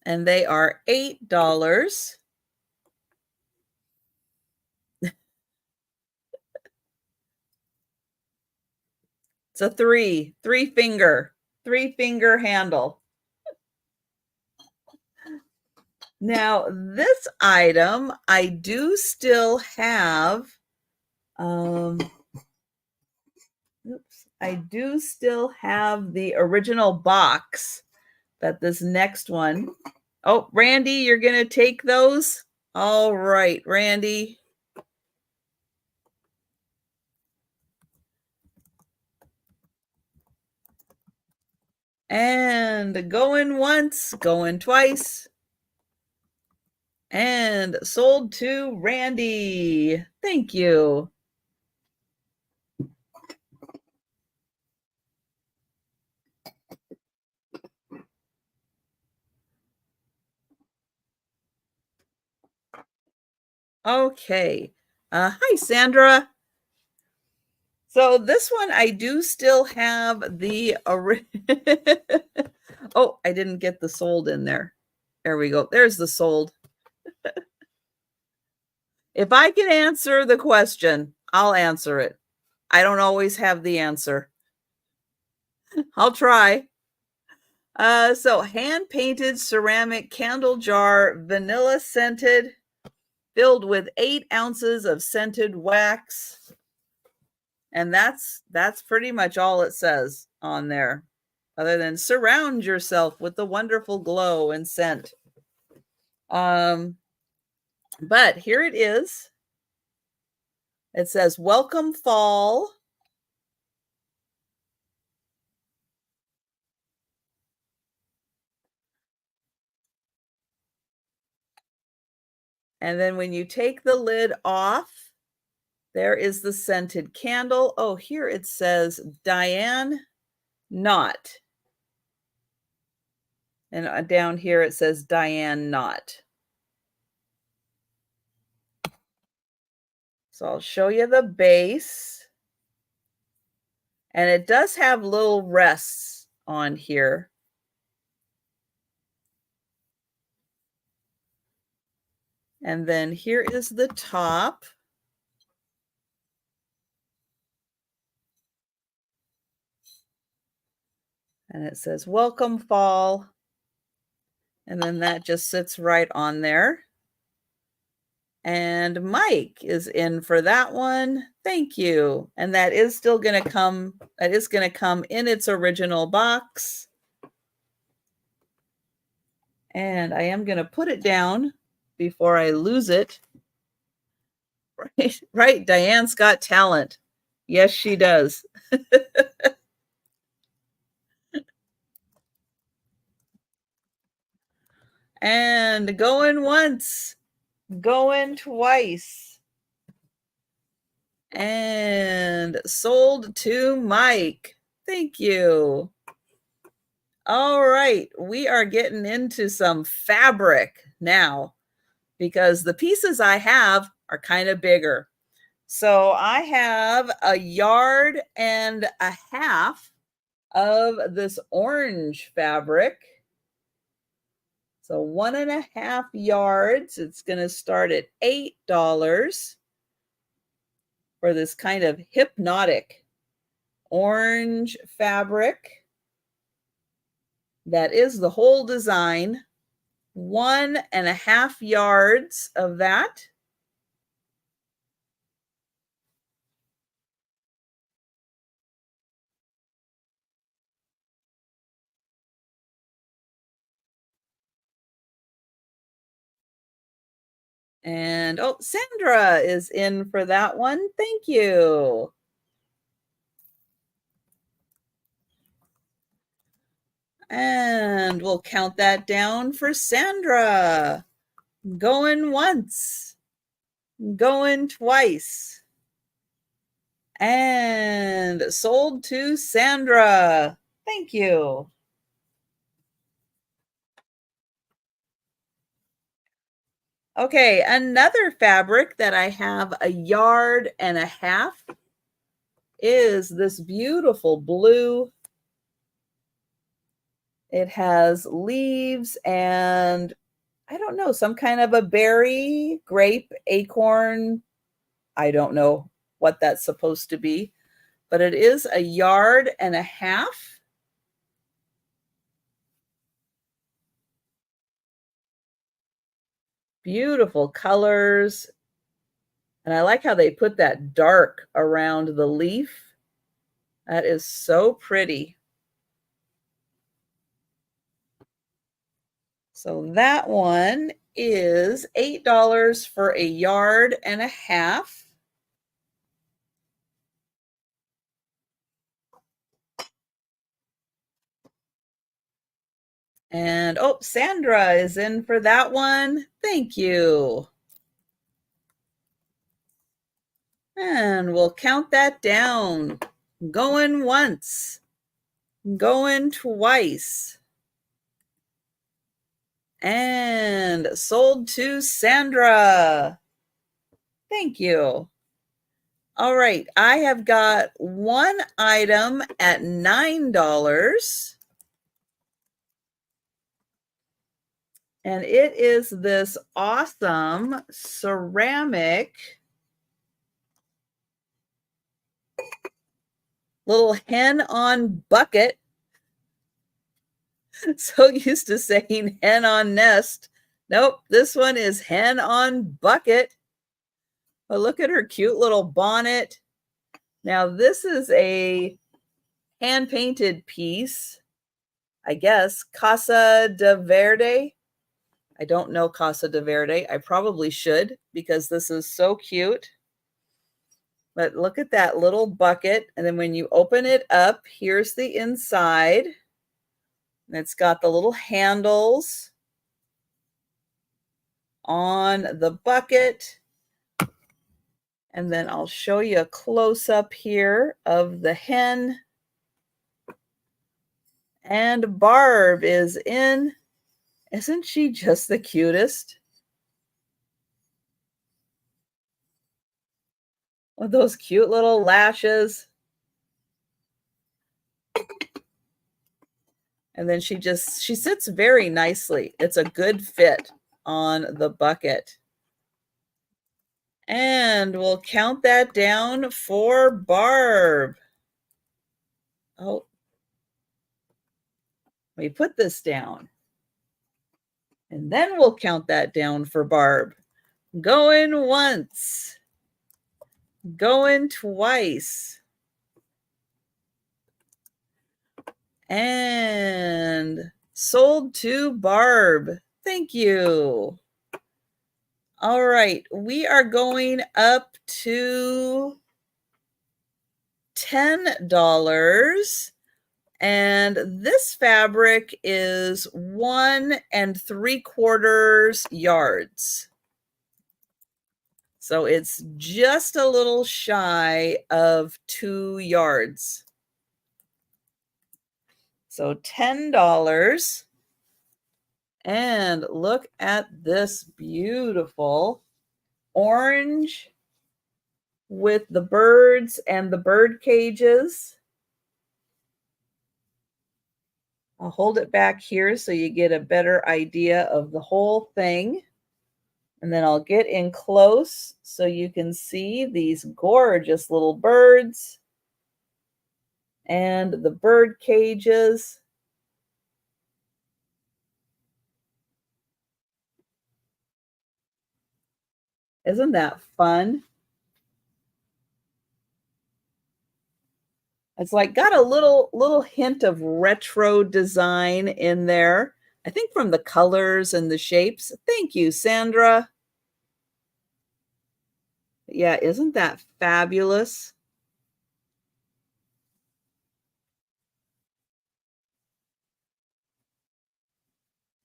And they are $8. It's a three finger handle. Now, this item, I do still have, I do still have the original box that this next one. Oh, Randy, you're going to take those? All right, Randy. And going once, going twice. And sold to Randy. Thank you. Okay. Hi, Sandra. So this one, I do still have the... Oh, I didn't get the sold in there. There we go. There's the sold. If I can answer the question, I'll answer it. I don't always have the answer. I'll try. So hand-painted ceramic candle jar, vanilla scented, filled with 8 ounces of scented wax. And that's pretty much all it says on there, other than surround yourself with the wonderful glow and scent. But here it is. It says, welcome fall. And then when you take the lid off, there is the scented candle. Oh, here it says Diane Knott. And down here it says Diane Knott. So I'll show you the base. And it does have little rests on here. And then here is the top. And it says, welcome fall. And then that just sits right on there. And Mike is in for that one. Thank you. And that is still going to come. That is going to come in its original box. And I am going to put it down before I lose it. Right. Diane's got talent. Yes, she does. And going once, going twice. And sold to Mike. Thank you. All right, we are getting into some fabric now because the pieces I have are kind of bigger. So I have 1.5 yards of this orange fabric. So 1.5 yards. It's going to start at $8 for this kind of hypnotic orange fabric. That is the whole design. 1.5 yards of that. And oh, Sandra is in for that one. Thank you. And we'll count that down for Sandra. Going once, going twice. And sold to Sandra. Thank you. Okay, another fabric that I have 1.5 yards is this beautiful blue. It has leaves and I don't know, some kind of a berry, grape, acorn. I don't know what that's supposed to be, but it is 1.5 yards. Beautiful colors. And I like how they put that dark around the leaf. That is so pretty. So that one is $8 for 1.5 yards. And oh, Sandra is in for that one. Thank you. And we'll count that down. Going once, going twice. And sold to Sandra. Thank you. All right, I have got one item at $9. And it is this awesome ceramic little hen on bucket. So used to saying hen on nest. Nope, this one is hen on bucket. But look at her cute little bonnet. Now this is a hand-painted piece, I guess, Casa de Verde. I don't know Casa de Verde. I probably should because this is so cute. But look at that little bucket. And then when you open it up, here's the inside. And it's got the little handles on the bucket. And then I'll show you a close-up here of the hen. And Barb is in. Isn't she just the cutest? With those cute little lashes. And then she sits very nicely. It's a good fit on the bucket. And we'll count that down for Barb. Oh, let me put this down. And then we'll count that down for Barb. Going once. Going twice. And sold to Barb. Thank you. All right, we are going up to $10. And this fabric is 1 3/4 yards. So it's just a little shy of 2 yards. So $10. And look at this beautiful orange with the birds and the bird cages. I'll hold it back here so you get a better idea of the whole thing. And then I'll get in close so you can see these gorgeous little birds and the bird cages. Isn't that fun? It's like got a little hint of retro design in there. I think from the colors and the shapes. Thank you, Sandra. Yeah, isn't that fabulous?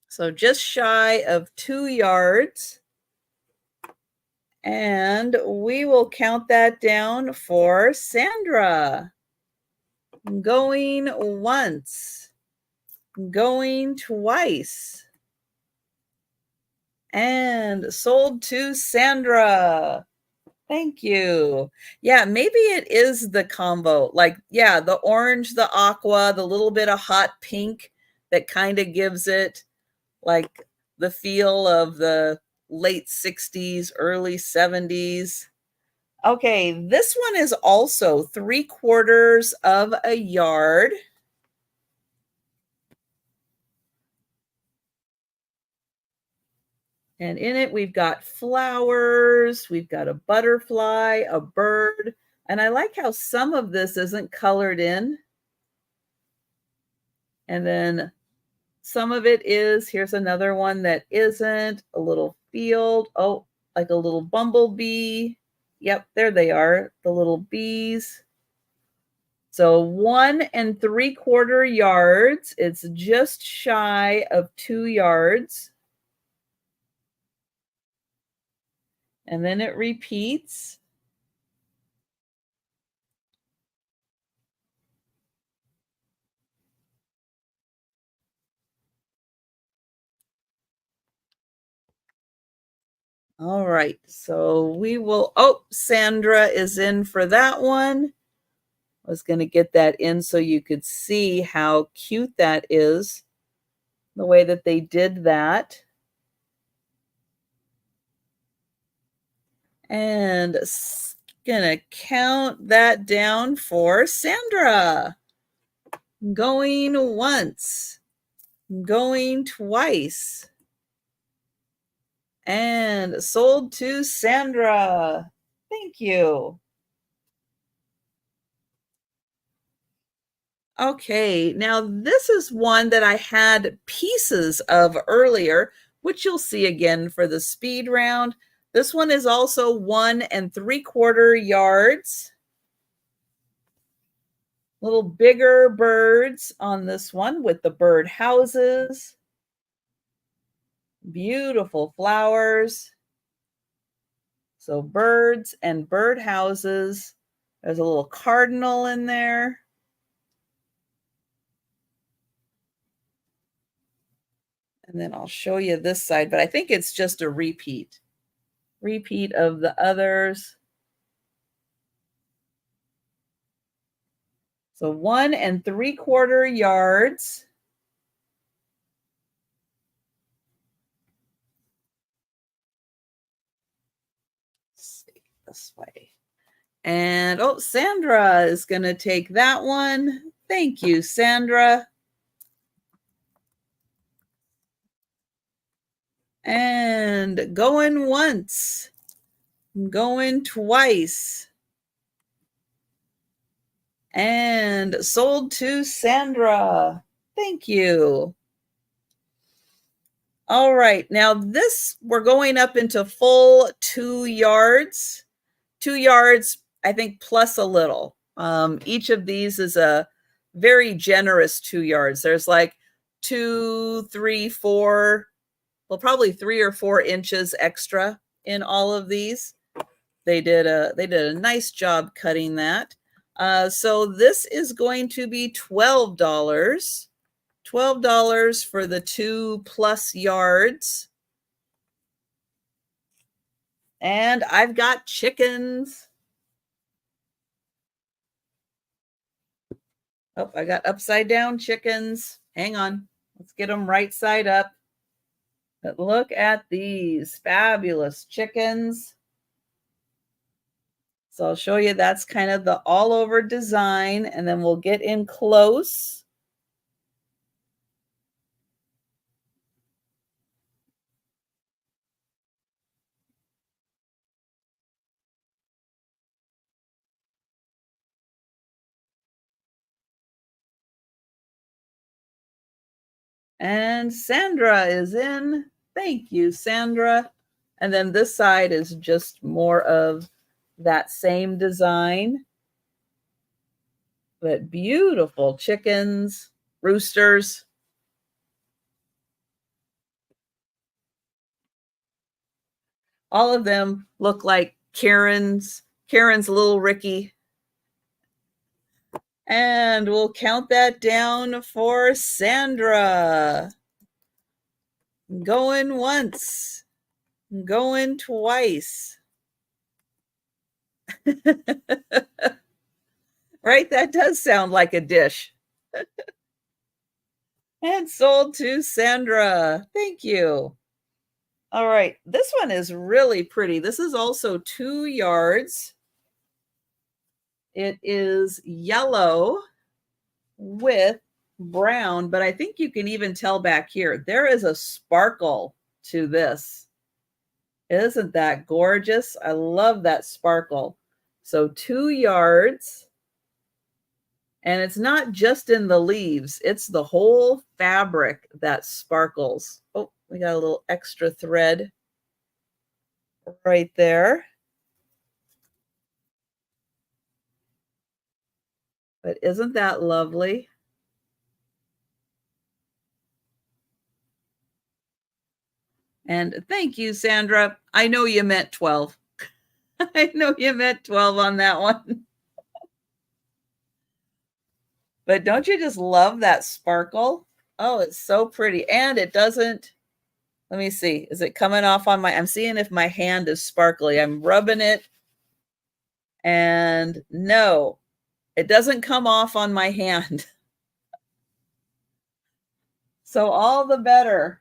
So just shy of 2 yards. And we will count that down for Sandra. Going once. Going twice. And sold to Sandra. Thank you. Yeah, maybe it is the combo. Like, yeah, the orange, the aqua, the little bit of hot pink that kind of gives it like the feel of the late 60s, early 70s. Okay, this one is also 3/4 of a yard. And in it, we've got flowers, we've got a butterfly, a bird, and I like how some of this isn't colored in. And then some of it is. Here's another one that isn't. A little field. Oh, like a little bumblebee. Yep, there they are, the little bees. So 1 3/4 yards. It's just shy of 2 yards. And then it repeats. All right, so we will, oh, Sandra is in for that one. I was going to get that in so you could see how cute that is, the way that they did that. And Gonna count that down for Sandra. Going once, going twice, and sold to Sandra. Thank you. Okay, now this is one that I had pieces of earlier, which you'll see again for the speed round. This one is also 1 3/4 yards. Little bigger birds on this one with the bird houses. Beautiful flowers. So birds and bird houses. There's a little cardinal in there. And then I'll show you this side, but I think it's just a repeat of the others. So 1 3/4 yards. Let's see this way. And oh, Sandra is going to take that one. Thank you, Sandra. And going once, going twice, and sold to Sandra. Thank you. All right, now this, we're going up into full 2 yards. 2 yards, I think, plus a little. Each of these is a very generous 2 yards. There's like 2, 3, 4, well, probably 3 or 4 inches extra in all of these. They did a nice job cutting that. So this is going to be $12. $12 for the 2+ yards. And I've got chickens. Oh, I got upside down chickens. Hang on. Let's get them right side up. But look at these fabulous chickens. So I'll show you, that's kind of the all over design, and then we'll get in close. And Sandra is in. Thank you, Sandra. And then this side is just more of that same design. But beautiful chickens, roosters. All of them look like Karen's little Ricky. And we'll count that down for Sandra. Going once, going twice. Right? That does sound like a dish. And sold to Sandra. Thank you. All right. This one is really pretty. This is also 2 yards. It is yellow with brown, but I think you can even tell back here, there is a sparkle to this. Isn't that gorgeous? I love that sparkle. So 2 yards. And it's not just in the leaves, it's the whole fabric that sparkles. Oh, we got a little extra thread right there. But isn't that lovely? And thank you, Sandra. I know you meant 12. I know you meant 12 on that one. But don't you just love that sparkle? Oh, it's so pretty. And it doesn't, let me see. Is it coming off on my, I'm seeing if my hand is sparkly. I'm rubbing it. And no, it doesn't come off on my hand. So all the better.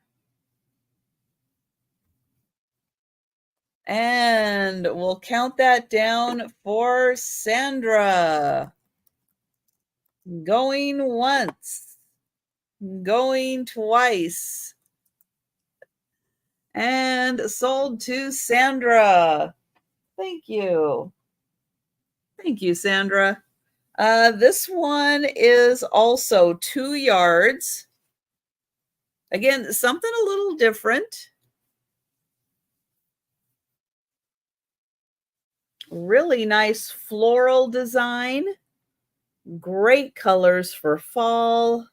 And we'll count that down for Sandra. Going once, going twice, and sold to Sandra. Thank you. Thank you, Sandra. This one is also 2 yards. Again, something a little different. Really nice floral design. Great colors for fall. A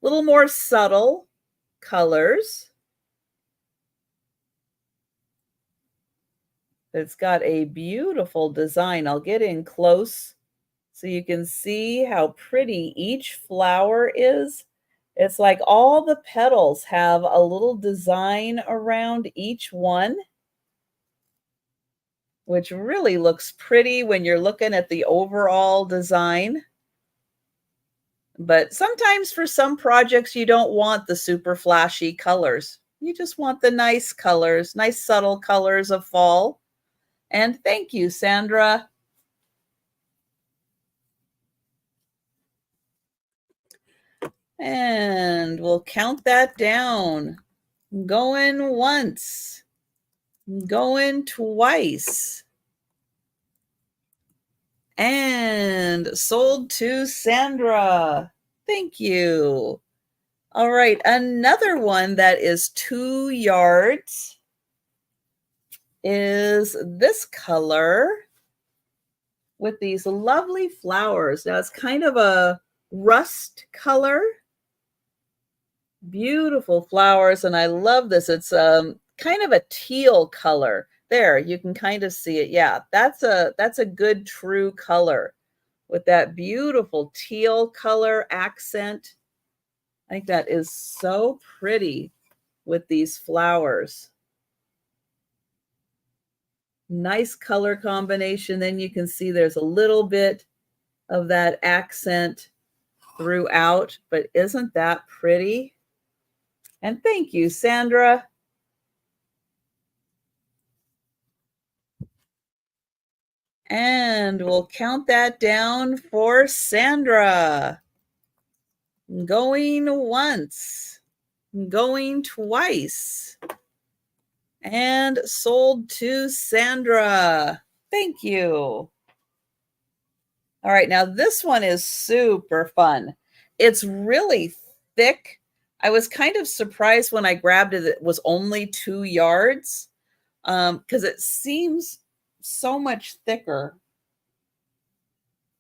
little more subtle colors. It's got a beautiful design. I'll get in close so you can see how pretty each flower is. It's like all the petals have a little design around each one, which really looks pretty when you're looking at the overall design. But sometimes for some projects, you don't want the super flashy colors. You just want the nice colors, nice subtle colors of fall. And thank you, Sandra. And we'll count that down. Going once, going twice, and sold to Sandra. Thank you. All right, another one that is 2 yards is this color with these lovely flowers. Now it's kind of a rust color. Beautiful flowers, and I love this. It's kind of a teal color. There, you can kind of see it. Yeah, that's a good true color with that beautiful teal color accent. I think that is so pretty with these flowers. Nice color combination. Then you can see there's a little bit of that accent throughout, but isn't that pretty? And thank you, Sandra. And we'll count that down for Sandra. Going once, going twice, and sold to Sandra. Thank you. All right, now this one is super fun. It's really thick. I was kind of surprised when I grabbed it, it was only 2 yards because it seems so much thicker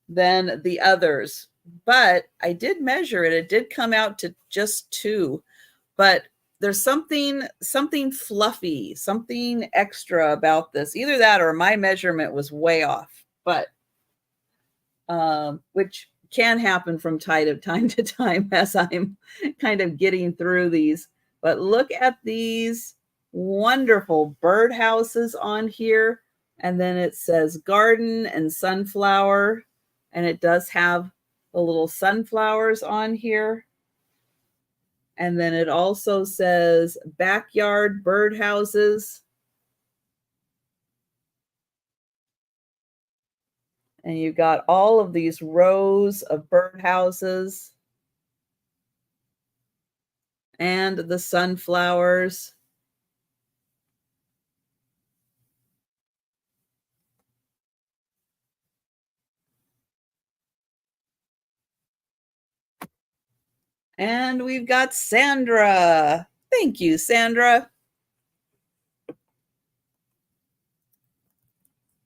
than the others. But I did measure it. It did come out to just 2. But there's something fluffy, something extra about this. Either that or my measurement was way off. But which can happen from time to time as I'm kind of getting through these. But look at these wonderful birdhouses on here. And then it says garden and sunflower. And it does have the little sunflowers on here. And then it also says backyard birdhouses. And you've got all of these rows of birdhouses and the sunflowers. And we've got Sandra. Thank you, Sandra.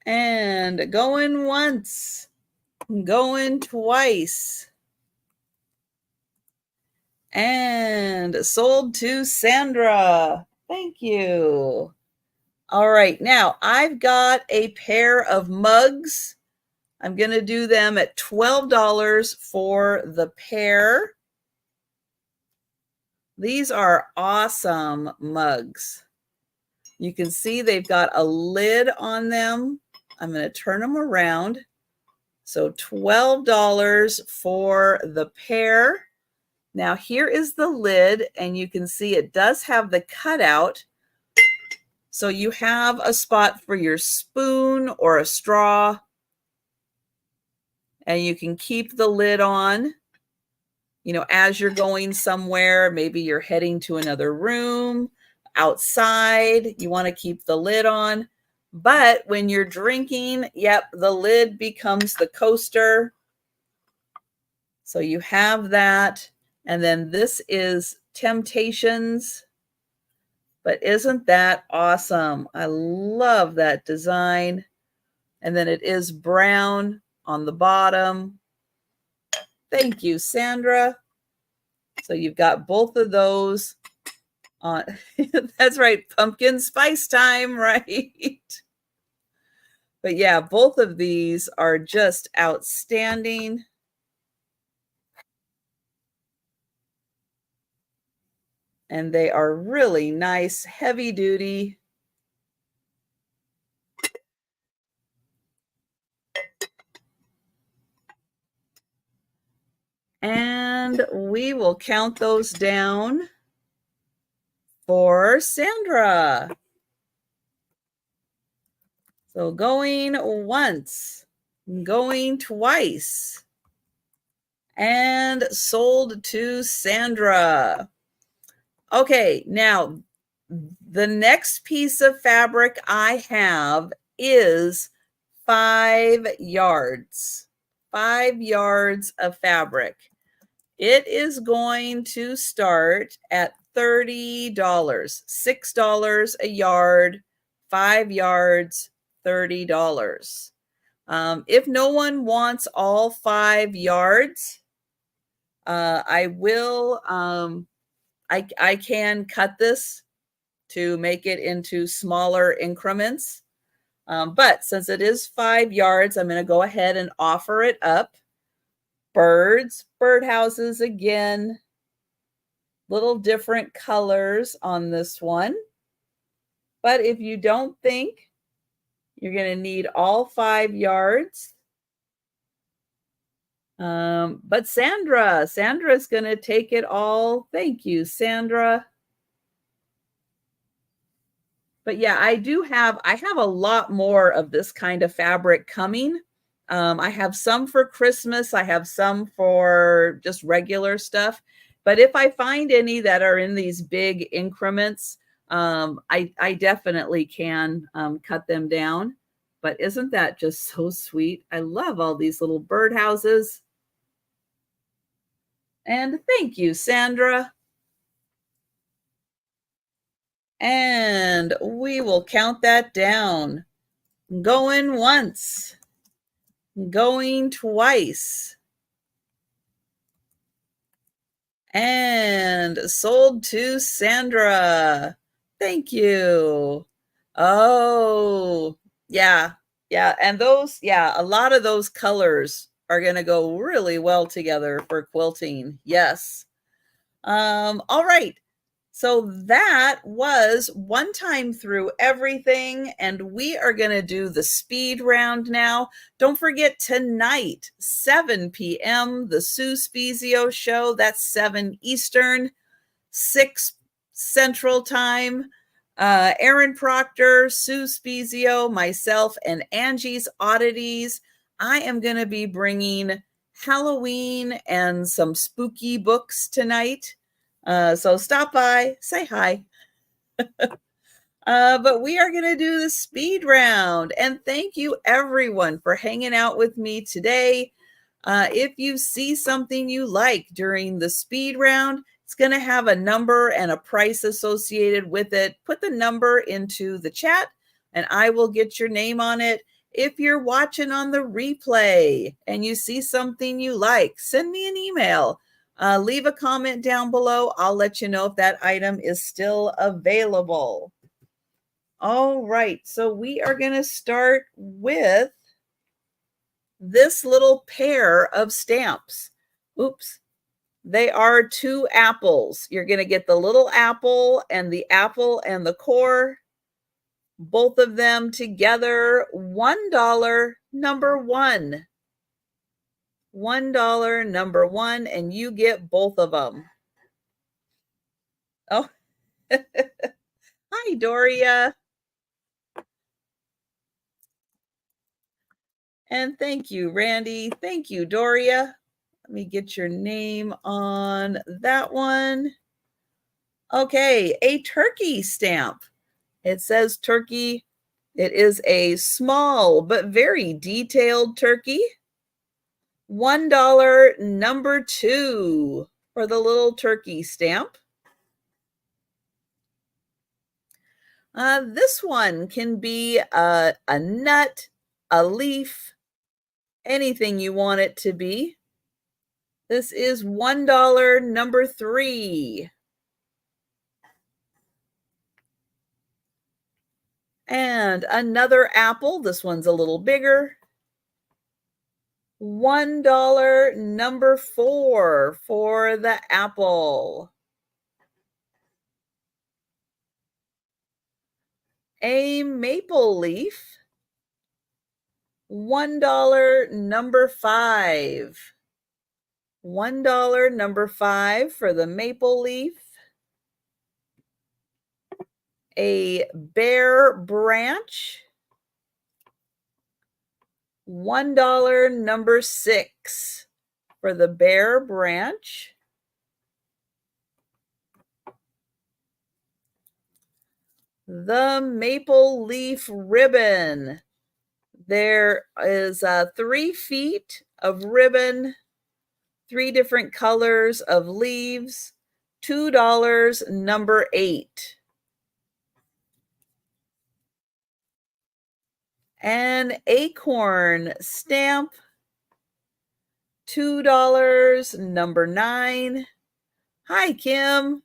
And going once, going twice, and sold to Sandra. Thank you. All right, now I've got a pair of mugs. I'm going to do them at $12 for the pair. These are awesome mugs. You can see they've got a lid on them. I'm going to turn them around. So $12 for the pair. Now here is the lid, and you can see it does have the cutout So you have a spot for your spoon or a straw, and you can keep the lid on. You know, as you're going somewhere, maybe you're heading to another room, outside, you want to keep the lid on. But when you're drinking, yep, the lid becomes the coaster. So you have that. And then this is Temptations. But isn't that awesome? I love that design. And then it is brown on the bottom. Thank you, Sandra. So you've got both of those on. That's right, pumpkin spice time, right? But yeah, both of these are just outstanding. And they are really nice, heavy duty. And we will count those down for Sandra. So going once, going twice, and sold to Sandra. Okay, now the next piece of fabric I have is 5 yards. 5 yards of fabric. It is going to start at $30. $6 a yard, 5 yards, $30. If no one wants all 5 yards, I will, I can cut this to make it into smaller increments. But since it is 5 yards, I'm going to go ahead and offer it up. Birds, birdhouses again, little different colors on this one. But if you don't think you're going to need all 5 yards, but Sandra's going to take it all. Thank you, Sandra. But yeah, I have a lot more of this kind of fabric coming. I have some for Christmas. I have some for just regular stuff. But if I find any that are in these big increments, I definitely can cut them down. But isn't that just so sweet? I love all these little birdhouses. And thank you, Sandra. And we will count that down. Going once, going twice, and sold to Sandra. Thank you. Oh, yeah. Yeah. And those, yeah, a lot of those colors are going to go really well together for quilting. Yes. All right. So that was one time through everything, and we are going to do the speed round now. Don't forget tonight, 7 p.m., the Sue Spezio show. That's 7 Eastern, 6 Central Time. Aaron Proctor, Sue Spezio, myself, and Angie's Oddities. I am going to be bringing Halloween and some spooky books tonight. So stop by, say hi. But we are going to do the speed round. And thank you, everyone, for hanging out with me today. If you see something you like during the speed round, it's going to have a number and a price associated with it. Put the number into the chat, and I will get your name on it. If you're watching on the replay and you see something you like, send me an email. Leave a comment down below. I'll let you know if that item is still available. All right, so we are going to start with this little pair of stamps. Oops. They are 2 apples. You're going to get the little apple and the core. Both of them together, $1, number 1. $1, number 1, and you get both of them. Oh, hi, Doria. And thank you, Randy. Thank you, Doria. Let me get your name on that one. Okay, a turkey stamp. It says turkey. It is a small but very detailed turkey. $1 number 2 for the little turkey stamp. This one can be a nut, a leaf, anything you want it to be. This is $1 number 3. And another apple. This one's a little bigger. $1 number 4 for the apple. A maple leaf. $1 number 5. $1 number 5 for the maple leaf. A bare branch. $1 number 6 for the bare branch. The maple leaf ribbon. There is 3 feet of ribbon, 3 different colors of leaves, $2 number 8. An acorn stamp, $2 number 9. Hi, Kim.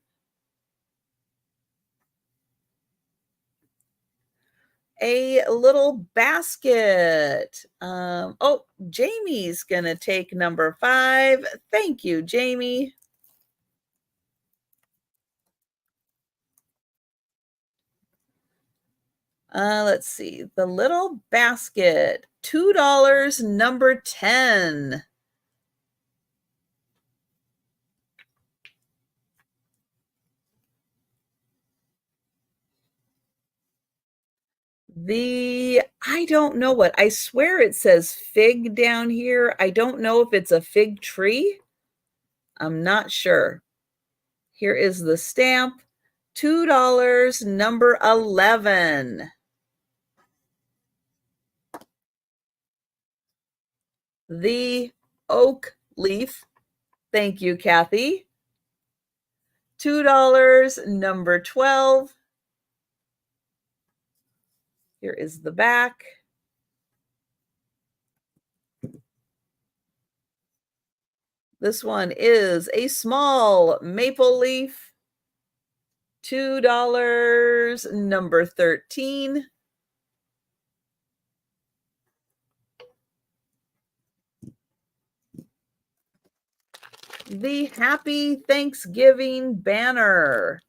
A little basket. Oh, Jamie's gonna take number 5. Thank you, Jamie. Let's see. The little basket, $2 number 10. I don't know what, I swear it says fig down here. I don't know if it's a fig tree. I'm not sure. Here is the stamp, $2 number 11. The oak leaf. Thank you, Kathy. $2 number 12. Here is the back. This one is a small maple leaf. $2 number 13. The Happy Thanksgiving banner.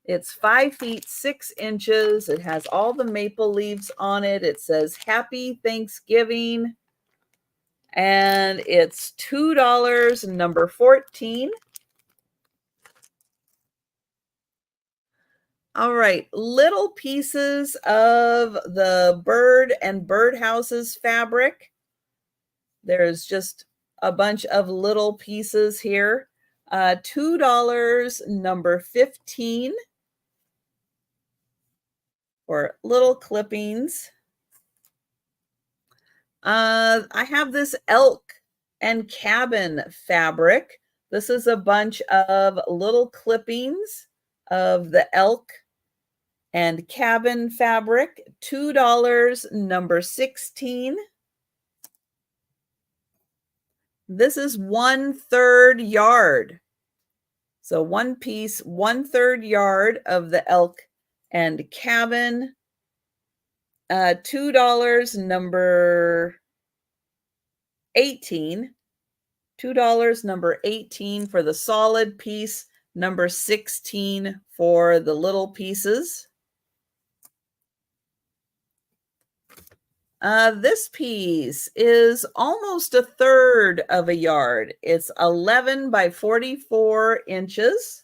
It's 5 feet 6 inches. It has all the maple leaves on it. It says Happy Thanksgiving. And it's $2 number 14. All right, little pieces of the bird and birdhouses fabric. There's just a bunch of little pieces here. $2 number 15 for little clippings. I have this elk and cabin fabric. This is a bunch of little clippings of the elk and cabin fabric, $2 number 16. This is 1/3 yard. So one piece, 1/3 yard of the elk and cabin, $2 number 18. $2 number 18 for the solid piece, number 16 for the little pieces. This piece is almost 1/3 of a yard. It's 11 by 44 inches.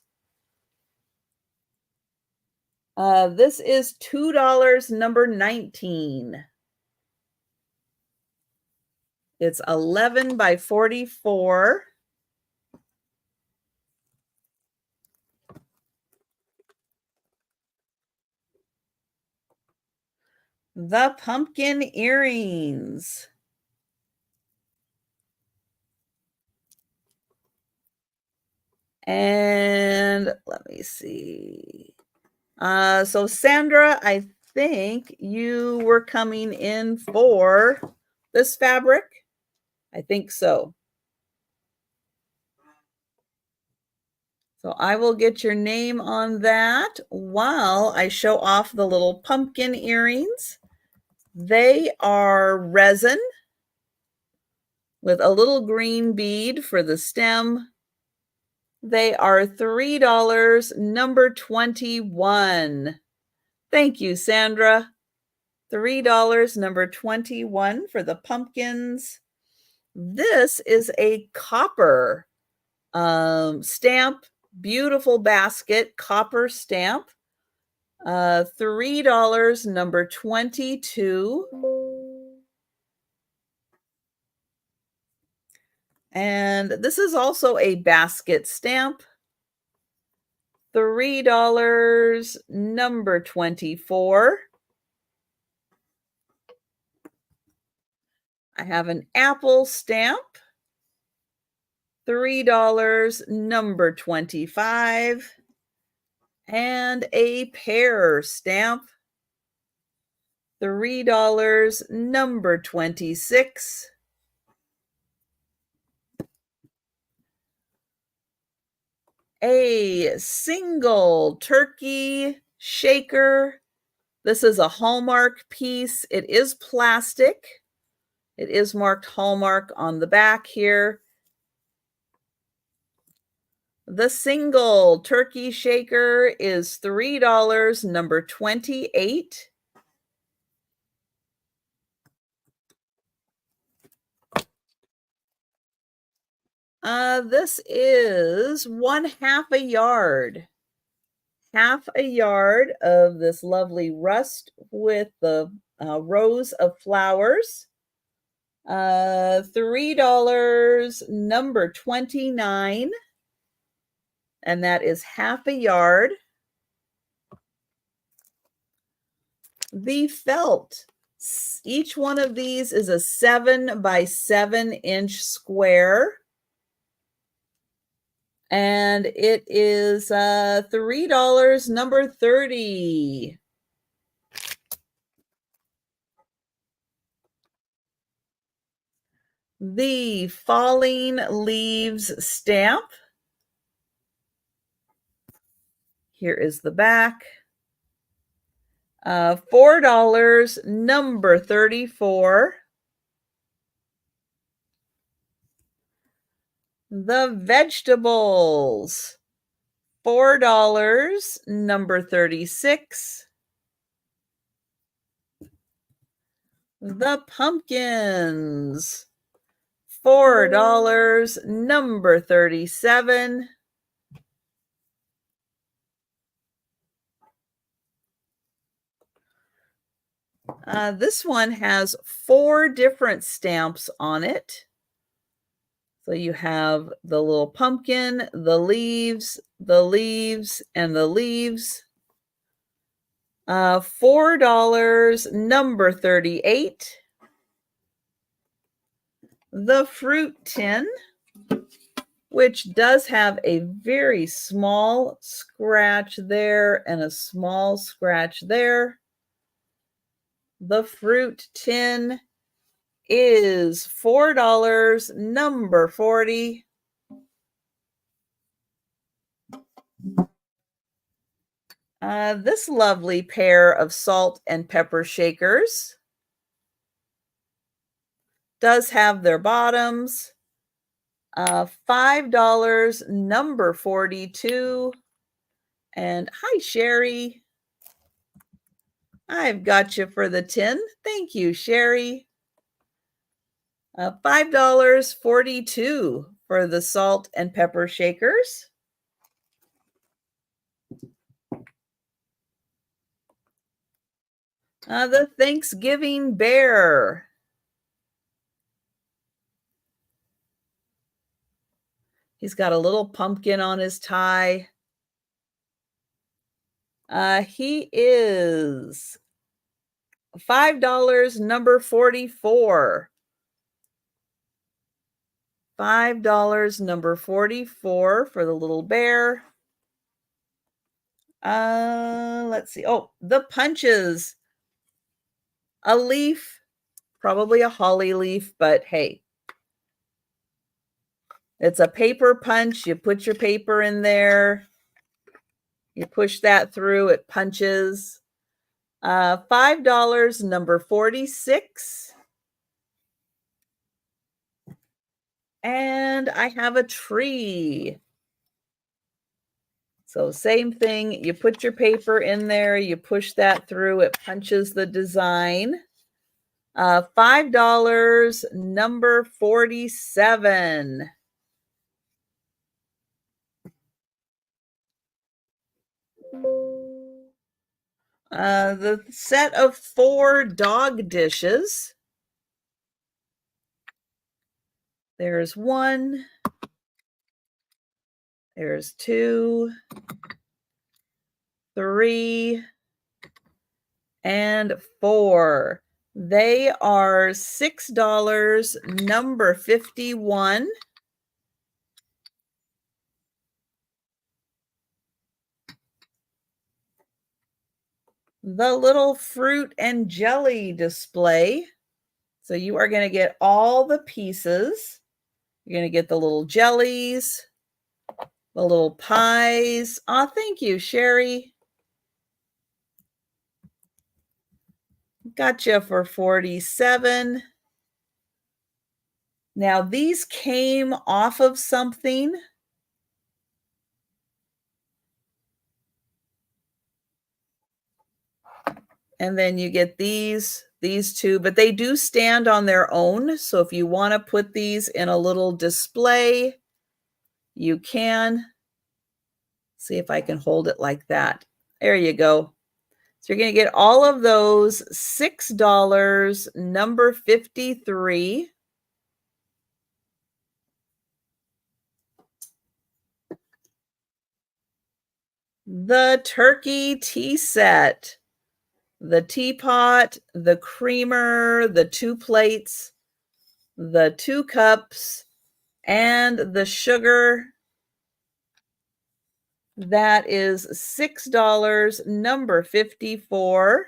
This is $2 number 19. It's 11 by 44. The pumpkin earrings. And let me see. So Sandra, I think you were coming in for this fabric. I think so. So I will get your name on that while I show off the little pumpkin earrings. They are resin with a little green bead for the stem. They are $3, number 21. Thank you, Sandra. $3, number 21 for the pumpkins. This is a copper stamp, beautiful basket, copper stamp. $3, number 22. And this is also a basket stamp. $3, number 24. I have an apple stamp. $3, number 25. And a pear stamp. $3, number 26. A single turkey shaker. This is a Hallmark piece. It is plastic. It is marked Hallmark on the back here. The single turkey shaker is $3, number 28. This is 1/2 a yard. Half a yard of this lovely rust with the rows of flowers. $3, number 29. And that is half a yard. The felt. Each one of these is a 7 by 7 inch square. And it is $3, number 30. The falling leaves stamp. Here is the back. $4, number 34. The vegetables. $4, number 36. The pumpkins. $4, number 37. This one has 4 different stamps on it. So you have the little pumpkin, the leaves, and the leaves. $4, number 38. The fruit tin, which does have a very small scratch there and a small scratch there. The fruit tin is $4, number 40. This lovely pair of salt and pepper shakers does have their bottoms. $5, number 42. And hi, Sherry. I've got you for the tin. Thank you, Sherry. $5.42 for the salt and pepper shakers. The Thanksgiving bear. He's got a little pumpkin on his tie. He is $5, number 44. $5, number 44 for the little bear. Let's see. Oh, the punches. A leaf, probably a holly leaf, but hey. It's a paper punch. You put your paper in there. You push that through, it punches. $5, number 46. And I have a tree. So same thing, you put your paper in there, you push that through, it punches the design. $5, number 47. The set of 4 dog dishes. There's 1. There's 2, 3, and 4. They are $6, number 51. The little fruit and jelly display. So you are going to get all the pieces. You're going to get the little jellies, the little pies. Oh, thank you, Sherry. Gotcha for 47. Now these came off of something. And then you get these 2, but they do stand on their own. So if you want to put these in a little display, you can. See if I can hold it like that. There you go. So you're going to get all of those $6, number 53. The turkey tea set. The teapot, the creamer, the 2 plates, the 2 cups, and the sugar. That is $6, number 54.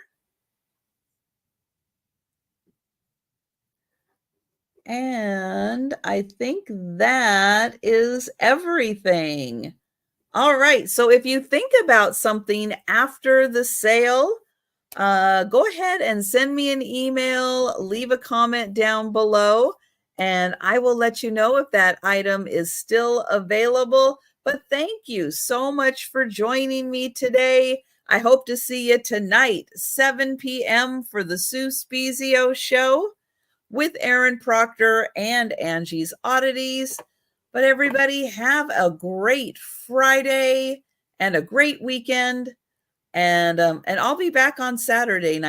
And I think that is everything. All right. So if you think about something after the sale, go ahead and send me an email, leave a comment down below, and I will let you know if that item is still available. But thank you so much for joining me today. I hope to see you tonight, 7 p.m. for the Sue Spezio show with Aaron Proctor and Angie's Oddities. But everybody have a great Friday and a great weekend. And I'll be back on Saturday night.